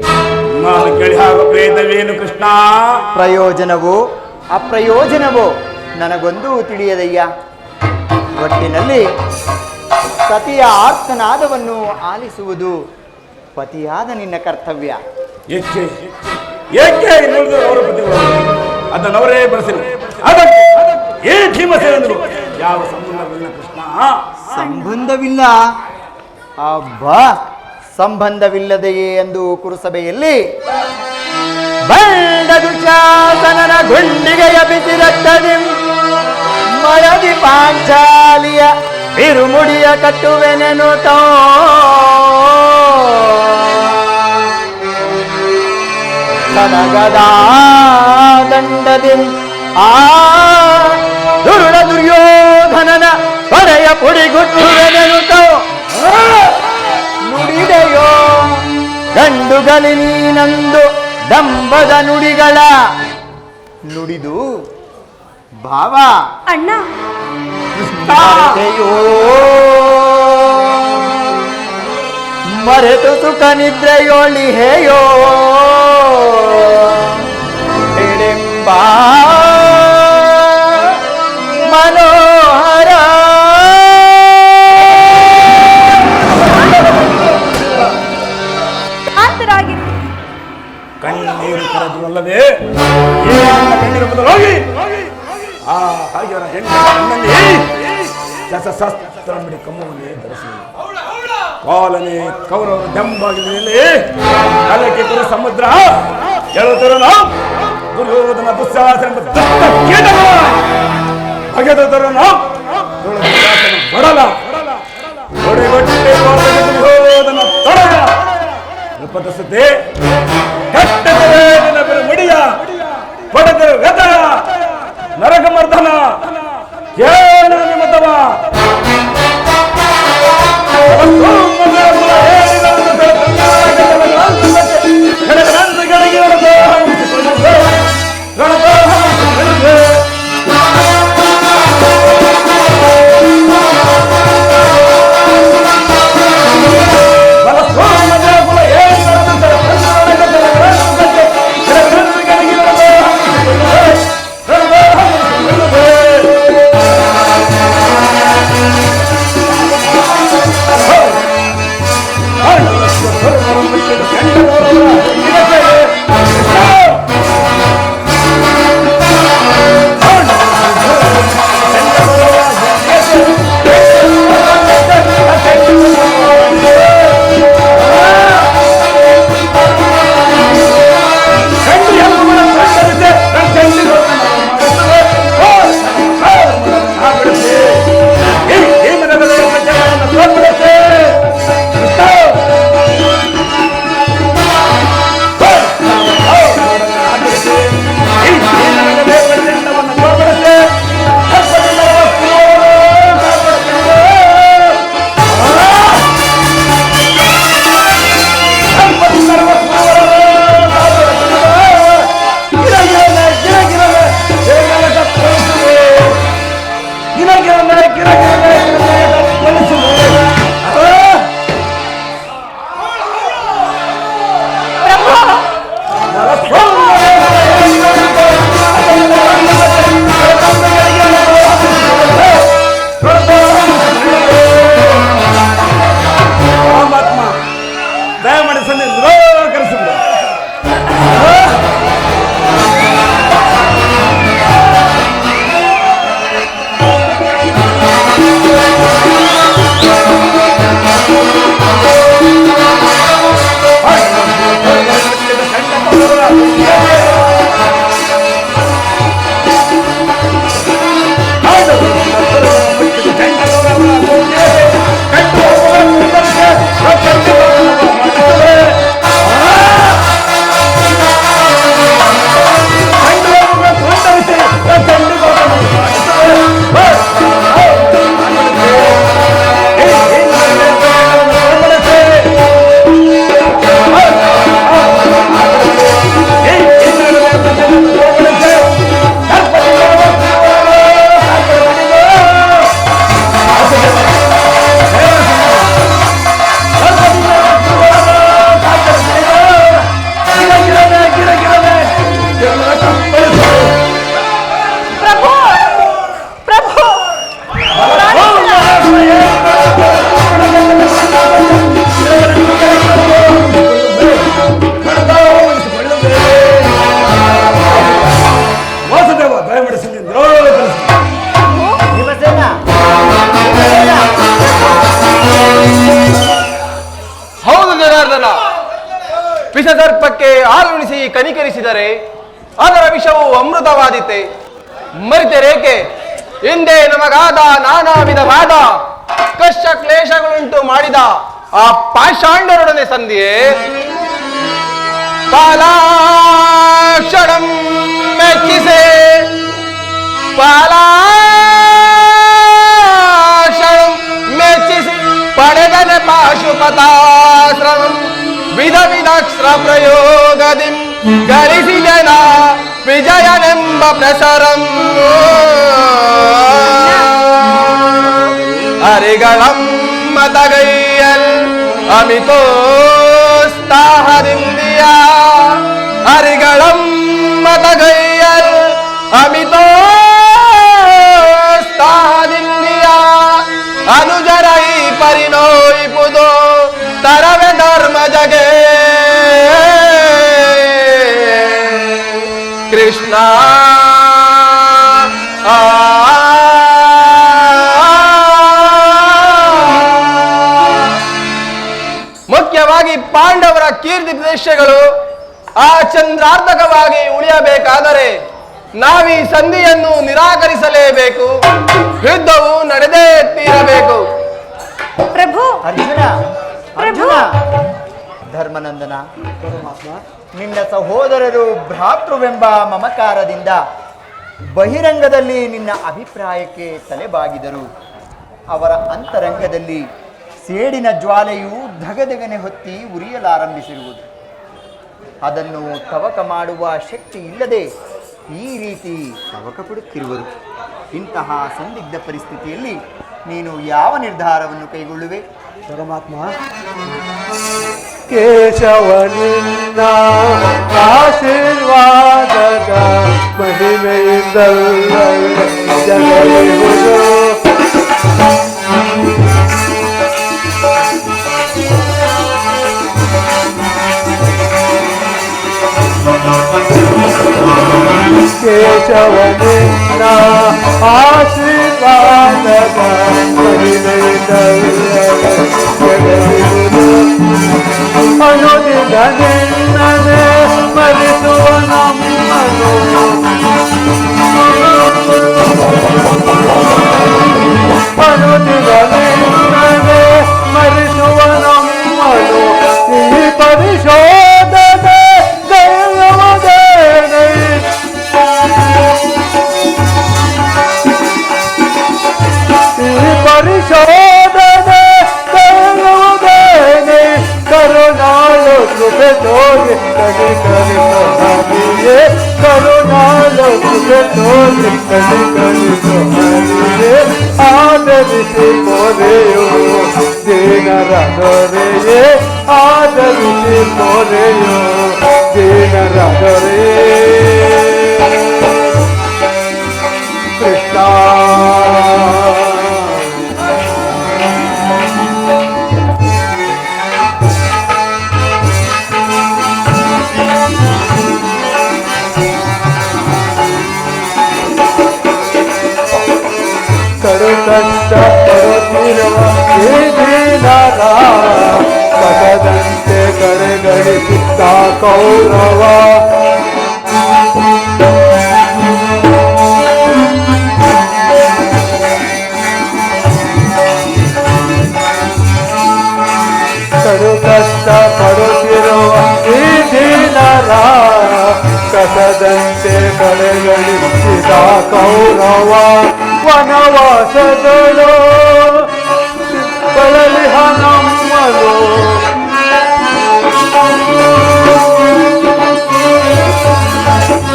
ನಾನು ಕೇಳಿ ಹಾಗೂ ಭೇದವೇನು ಕೃಷ್ಣ? ಪ್ರಯೋಜನವು ಅಪ್ರಯೋಜನವೋ ನನಗೊಂದೂ ತಿಳಿಯದಯ್ಯ. ಒಟ್ಟಿನಲ್ಲಿ ಸತಿಯ ಆರ್ತನಾದವನ್ನು ಆಲಿಸುವುದು ಪತಿಯಾದ ನಿನ್ನ ಕರ್ತವ್ಯ. ಏಕೆ ಏಕೆ ನೋಡಿದ್ರು ಅವರ ಪತಿಗಳು ಅದನ್ನವರೇ ಬಳಸಿರು. ಅದಕ್ಕೆ ಏ ಭೀಮಸೇನರು ಯಾವ ಸಂಬಂಧವಿಲ್ಲ ಕೃಷ್ಣ. ಸಂಬಂಧವಿಲ್ಲ? ಅಬ್ಬಾ, ಸಂಬಂಧವಿಲ್ಲದೆಯೇ ಎಂದು ಕುರುಸಭೆಯಲ್ಲಿ ಬಂಡ ದುಶಾಸನನ ಗುಂಡಿಗೆಯ ಬಿಸಿ ರಕ್ತದಿ ಮಳದಿ ಪಾಂಚಾಲಿಯ ಬಿರುಮುಡಿಯ ಕಟ್ಟುವೆನೆನುತೋ ಸನಗದ ದಂಡದಿ ಆ ದುರುಳ ದುರ್ಯೋಧನನ ಪಡೆಯ ಪುಡಿಗುಟ್ಟುವೆನೆನುತೋ ನುಡಿದೆಯೋ ಗಂಡುಗಲಿ ನೀನಂದು ದಂಬದ ನುಡಿಗಳ ನುಡಿದು ಭಾವ ಅಣ್ಣ ಮರೆತೆಯೋ ಮರೆತು ಸುಖ ನಿದ್ರೆಯೋಳಿ ಹೇಯೋ ಹಿಡಿಂಬ ಮನೋಹರ ಆತರಾಗಿರಿ. ಕಣ್ಣೀರು ಕರೆದು ಅಲ್ಲದೆ ಕಣ್ಣೀರು ಬದಲಾಗಿ ಆ ಹಾಗೆ ಹೆಣ್ಣಲ್ಲಿ ಶಸ್ತ್ರ ಬಿಡಿ ಕಮ್ಮವನ್ನೇ ಧರಿಸಿ ಕಾಲನೆ ಕೌರವ ದಂಬಾಗಿದಲ್ಲಿ ಅದಕ್ಕೆ ಕುರು ಸಮುದ್ರ ಹೇಳುತ್ತಿರೋನು ದುರ್ಯೋಧನ ದುಸ್ಸಾಹಸನ ಬಗೆದರನು ಬಡಲ ಹೊಡೆಗೊಟ್ಟೆ ದುರ್ಯೋಧನ ತೊಡಗ ರೂಪದಸುತ್ತೆ ಕಟ್ಟದರೆ ಮುಡಿಯ ಪಡೆದರು ಗದ ನರಕಮರ್ದನ ಕೇಳ ನಿಮತವ ಹಾಲುಣಿಸಿ ಕನಿಕರಿಸಿದರೆ ಅದರ ವಿಷವು ಅಮೃತವಾದೀತೆ. ಮರಿತೆರೇಕೆ? ಹಿಂದೆ ನಮಗಾದ ನಾನಾ ವಿಧವಾದ ಕಷ್ಟ ಕ್ಲೇಶಗಳುಂಟು ಮಾಡಿದ ಆ ಪಾಷಾಂಡರೊಡನೆ ಸಂಧಿಯೇ ಪಾಲಾಕ್ಷಣಂ ಮೆಚ್ಚಿಸೆ ಪಾಲಾಕ್ಷಣಂ ಮೆಚ್ಚಿಸಿ ಪಡೆದನ ಪಾಶುಪತಾಶ್ರಮಂ ವಿಧ ವಿಧಕ್ಷ ಪ್ರಯೋಗದಿ ಗಳಿಸಿದನ ವಿಜಯನೆಂಬ ಪ್ರಸರಂ ಹರಿಗಳಂ ಮತಗೈಯಲ್ ಅಮಿತೋತ್ಸಾಹದಿಂದಿಯ ಹರಿಗಳಂ ಮತಗೈಯಲ್ ಅಮಿತೋತ್ಸಾಹದಿಂದಿಯ ಅನುಜರೈ ಪರಿನೋಯಿಪುದು ತರವೆ ಧರ್ಮ ಜಗೆ ಕೃಷ್ಣ ಮುಖ್ಯವಾಗಿ ಪಾಂಡವರ ಕೀರ್ತಿ ಪ್ರದೇಶಗಳು ಆ ಚಂದ್ರಾರ್ಧಕವಾಗಿ ಉಳಿಯಬೇಕಾದರೆ ನಾವೀ ಸಂಧಿಯನ್ನು ನಿರಾಕರಿಸಲೇಬೇಕು. ಯುದ್ಧವು ನಡೆದೇ ತೀರಬೇಕು. ಪ್ರಭು ಅರ್ಜುನ ಅರ್ಜುನ ಧರ್ಮನಂದನ, ನಿನ್ನ ಸಹೋದರರು ಭ್ರಾತೃವೆಂಬ ಮಮಕಾರದಿಂದ ಬಹಿರಂಗದಲ್ಲಿ ನಿನ್ನ ಅಭಿಪ್ರಾಯಕ್ಕೆ ತಲೆಬಾಗಿದರು. ಅವರ ಅಂತರಂಗದಲ್ಲಿ ಸೇಡಿನ ಜ್ವಾಲೆಯು ಧಗಧಗನೆ ಹೊತ್ತಿ ಉರಿಯಲಾರಂಭಿಸಿರುವುದು. ಅದನ್ನು ತವಕ ಮಾಡುವ ಶಕ್ತಿ ಇಲ್ಲದೆ ಈ ರೀತಿ ತವಕ ಪಡುತ್ತಿರುವರು. ಇಂತಹ ಸಂದಿಗ್ಧ ಪರಿಸ್ಥಿತಿಯಲ್ಲಿ ನೀನು ಯಾವ ನಿರ್ಧಾರವನ್ನು ಕೈಗೊಳ್ಳುವೆ? ಪರಮಾತ್ಮ, ಕೇಶವನಿನ್ನ ಆಶೀರ್ವಾದದ ಮಹಿಮೆಯಿಂದಲ್ಲ ಜಗವಿರುವುದು. ಕೇಶವನಿನ್ನ ಆಶೀರ್ವಾದದ ಮಹಿಮೆಯಿಂದಲ್ಲ ಜಗವಿರುವುದು. ಅನುದಿನ ನಿನ್ನನೆ ಸ್ಮರಿಸುವ ನಮ್ಮನು ಅನುದಿನ ನಿನ್ನನೆ ಸ್ಮರಿಸುವ ನಮ್ಮನು ಈ ಪರಿಶೋಧನೆ ದೈವದೇನೆ ಈ ಪರಿಶೋಧನೆ ದೈವದೇನೆ ಕರುಣಾಳು ಕೃಪೆ ತೋರಿ ಕನಿಕರಿಸೇ ಕರುಣಾಳು ಕೃಪೆ ತೋರಿ ಕನಿಕರಿಸೇ ಆದರಿಸಿ ಪೊರೆಯು ದೀನರ ದೊರೆಯೇ ಆದರಿಸಿ ಪೊರೆಯು ದೀನರ ದೊರೆಯೇ ಕೃಷ್ಣ. ಕಡು ಕಷ್ಟ ಪಡುತ್ತಿರುವ ಈ ದೀನರ ಕಸದಂತೆ ಕಡೆಗಣಿಸಿದ್ದ ಕೌರವ ಕಡು ಕಷ್ಟ ಪಡುತ್ತಿರುವ ಈ ದೀನರ ಕಸದಂತೆ ಕಡೆಗಣಿಸಿದ ಕೌರವ ವನವಾಸಗಳು ಬಳಲಿಹ ನಮ್ಮನು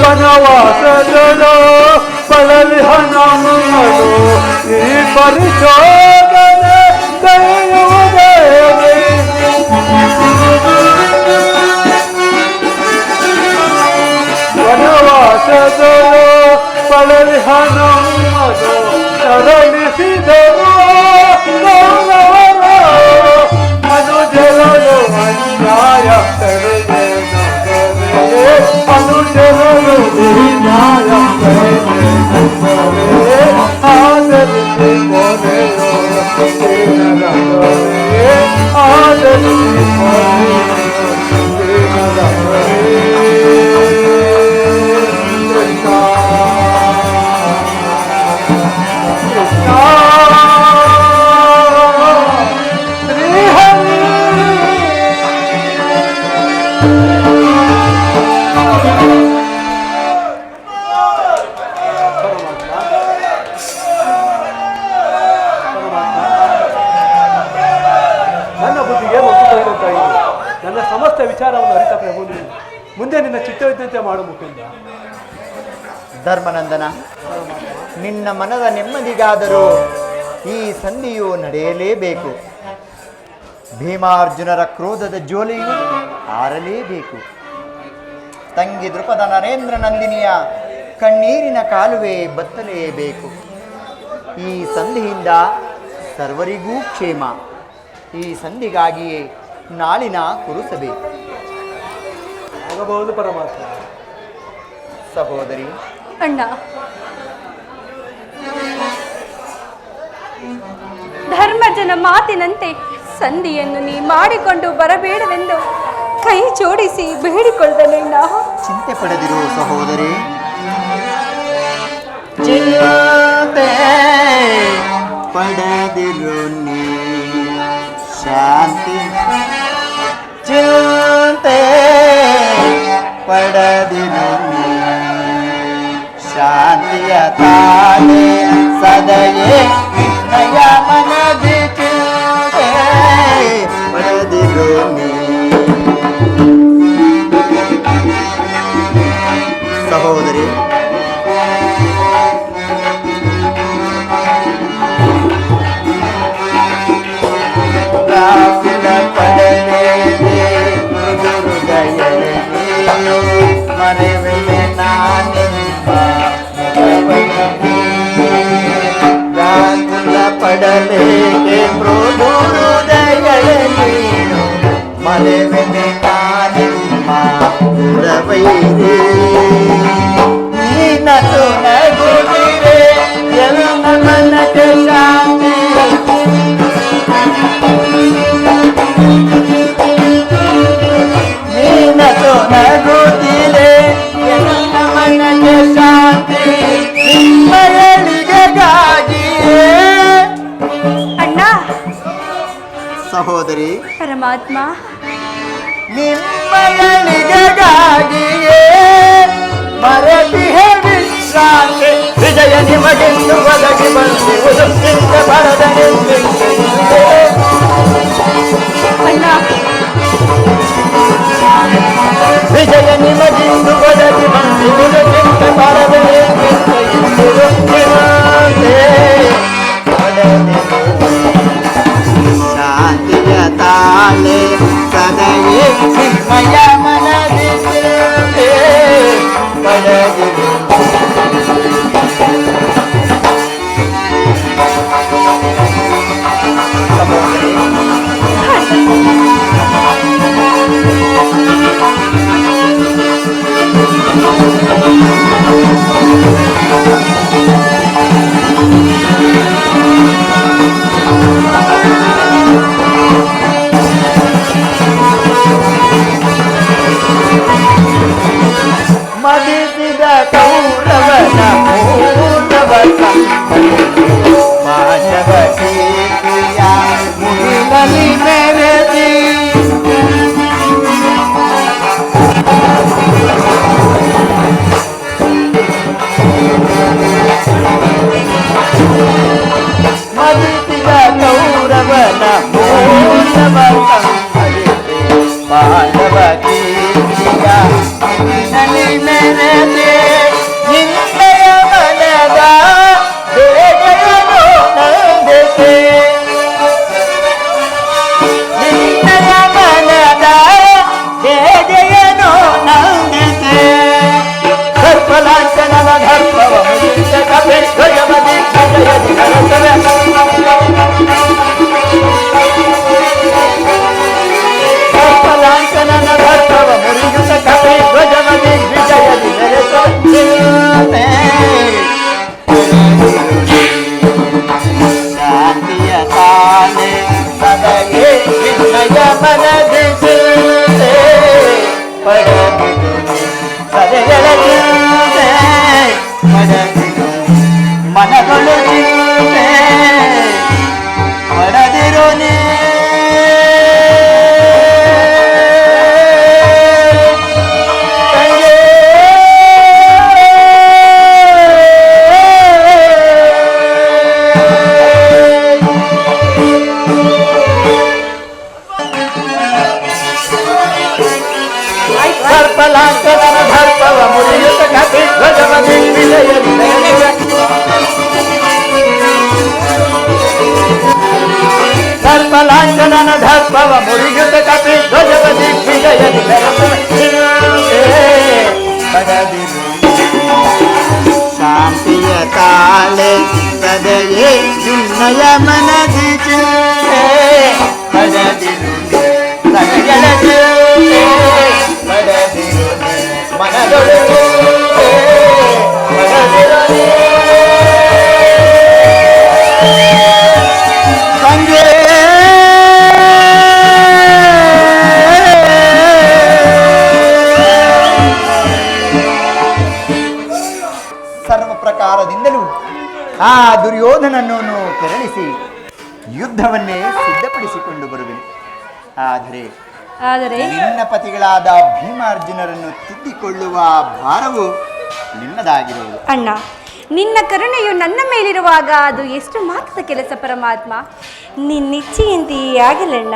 ವನವಾಸಗಳು ಬಳಲಿಹ ನಮ್ಮನು ಈ ಪರಿಶೋಧನೆ ದೈವದೇವಿ ವನವಾಸಗಳು ಬಳಲಿಹ ನಮ್ಮನು ಶರಣಿಸಿದರು ಅನುಜರಲು ಅನ್ಯಾಯ ತಡೆದೆ ಅನುಜರಲು ನ್ಯಾಯ ತಡೆದೆ ಆದರಿಸಿ ಕೊನೆಯೋ ಆದರಿಸಿ ಕೊನೆಯೋ ಸಮಸ್ತ ವಿಚಾರವನ್ನು ಅರಿತ ಪ್ರಭು ನೀನು. ಮುಂದೆ ನಿನ್ನ ಚಿತ್ತವಿದ್ದಂತೆ ಮಾಡು ಮುಕುಂದ. ಧರ್ಮನಂದನ, ನಿನ್ನ ಮನದ ನೆಮ್ಮದಿಗಾದರೂ ಈ ಸಂಧಿಯು ನಡೆಯಲೇಬೇಕು. ಭೀಮಾರ್ಜುನರ ಕ್ರೋಧದ ಜೋಲಿಯು ಆರಲೇಬೇಕು. ತಂಗಿ ದೃಪದ ನರೇಂದ್ರ ನಂದಿನಿಯ ಕಣ್ಣೀರಿನ ಕಾಲುವೆ ಬತ್ತಲೇಬೇಕು. ಈ ಸಂಧಿಯಿಂದ ಸರ್ವರಿಗೂ ಕ್ಷೇಮ. ಈ ಸಂಧಿಗಾಗಿಯೇ ನಾಳಿನ ಕುರುಸಬೇಕು. ಆಗಬಹುದು ಪರಮಾತ್ಮ. ಸಹೋದರಿ ಅಣ್ಣ, ಧರ್ಮಜನ ಮಾತಿನಂತೆ ಸಂಧಿಯನ್ನು ನೀ ಮಾಡಿಕೊಂಡು ಬರಬೇಡವೆಂದು ಕೈ ಜೋಡಿಸಿ ಬೇಡಿಕೊಳ್ಳದಣ್ಣ. ಚಿಂತೆ ಪಡೆದಿರು ಸಹೋದರಿ. ಚಿಂತೆ ಪಡೆದಿರು ನೀ ಶಾಂತಿ. ಚಿಂತೆ ಪಡೆದಿರು ನೀ ಶಾಂತಿಯ ತಾಳೆ ಸದಯೇ ನಿನ್ನಯ ಮನದಿ. ಚಿಂತೆ ಪಡೆದಿರು ನೀ ಸಹೋದರಿ. ಮರೆವೆ ನಾನಿಂಬ ಪಡಲೇಕೆ ಮೃದು ಹೃದಯಗಳ ನೀನು. ಮರೆವೆ ನಾನಿಂಬ ಪುರವೈರೇ ನೀನದು ನಗುತ್ತಿರೆ ಎಲ್ಲ ಮನಕ್ಕೆ ಶಾಂತಿ. ನೀನದು ನಗುತ್ತಿರೆ ಎಲ್ಲ ಮನಕ್ಕೆ ಶಾಂತಿ. ನಿಮ್ಮಯಳಿಗೆಗಾಗಿಯೇ ಅಣ್ಣ. ಸಹೋದರಿ ಪರಮಾತ್ಮ, ನಿಮ್ಮಯಳಿಗೆಗಾಗಿಯೇ ಮರತಿಹೆ ವಿಶ್ರಾಂತಿ. ವಿಜಯ ನಿಮಗೆಂದು ಒದಗಿ ಬಂದಿರುವುದು ಚಿಂತೆ ಬರದ ಅಣ್ಣ, ವಿಜಯ ನಿಮಗೆಂದು ಒದಗಿ ಬಂದಿರುವುದು ಚಿಂತೆ ಬರದ ಶಾಂತಿಯ ತಾಳೆ ಸದಯೇ ನಿಮ್ಮಯ ಮನದಿ. ಪಡೆದಿರು ಮದಿಸಿದ ಕೌರವನ ಮೂರವ ಮಾನವ ಕೀರ್ತಿಯ ಮುಗಿಲಲಿ ಮೆರೆದಿ. ಮದಿಸಿದ ಕೌರವನ ಮೂರವ ಮಾನವ ಕೀರ್ತಿಯ ಮುಗಿಲಲಿ ಮೆರೆದಿ. ನಿನ್ನಯ ಮನದ ಬೇಗೆಯನ್ನು ನಂದಿಸಿ. ನಿನ್ನಯ ಮನದ ಬೇಗೆಯನ್ನು ನಂದಿಸಿ. ಸರ್ಪಲಾಂಛನವ ಧರ್ಮವ ಮುಗಿಸ ಕಪೆ ಧ್ವಜಮದಿ ಜಯದಿ ನರಸವೆ. ಸರ್ಪಲಾಂಛನನ ಧರ್ಮವ ಮುರಿಯುತ ಕಪೆ ಧ್ವಜಮದಿ ವಿಜಯದಿ ನೆರೆಸೊಚ್ಚೆ. ಶಾಂತಿಯ ತಾಳೆ ಸದಯೇ ನಿನ್ನಯ ಮನದಿ. ಚಿಂತೆ ಪಡೆದಿರು ಸದೆಗಳ ಚಿಂತೆ ಪಡೆದಿರು ಮನಗಳು. ಚಿಂತೆ ಪಡೆದಿರು ನೀ ಧರ್ಮವ ಮುರಿಯುತ್ತ ಕಪಿ ಧ್ವಜವ ದಿಗ್ವಿಜಯದಿ ಬಡದಿರು ಶಾಂತಿಯ ತಾಳೆ ಸದಯೇ ನಿನ್ನಯ ಮನದಿ ಬಡದಿರು ನನಗೆಳದು ಬಡದಿರು ಮನದೊಳಗು ಬಡದಿರು ಸಂಜೆ ಸರ್ವ ಪ್ರಕಾರದಿಂದಲೂ ಆ ದುರ್ಯೋಧನನ್ನು ಕೆರಳಿಸಿ ಯುದ್ಧವನ್ನೇ ಸಿದ್ಧಪಡಿಸಿಕೊಂಡು ಬರುವೆನು. ಆದರೆ ನಿನ್ನ ಪತಿಗಳಾದ ಭೀಮಾರ್ಜುನರನ್ನು ತಿದ್ದಿಕೊಳ್ಳುವ ಭಾರವು ನಿನ್ನದಾಗಿರುವುದು. ಅಣ್ಣ, ನಿನ್ನ ಕರುಣೆಯು ನನ್ನ ಮೇಲಿರುವಾಗ ಅದು ಎಷ್ಟು ಮಾತ್ರದ ಕೆಲಸ ಪರಮಾತ್ಮ. ನಿನ್ನಿಚ್ಛೆಯಂತೆಯೇ ಆಗಲಣ್ಣ.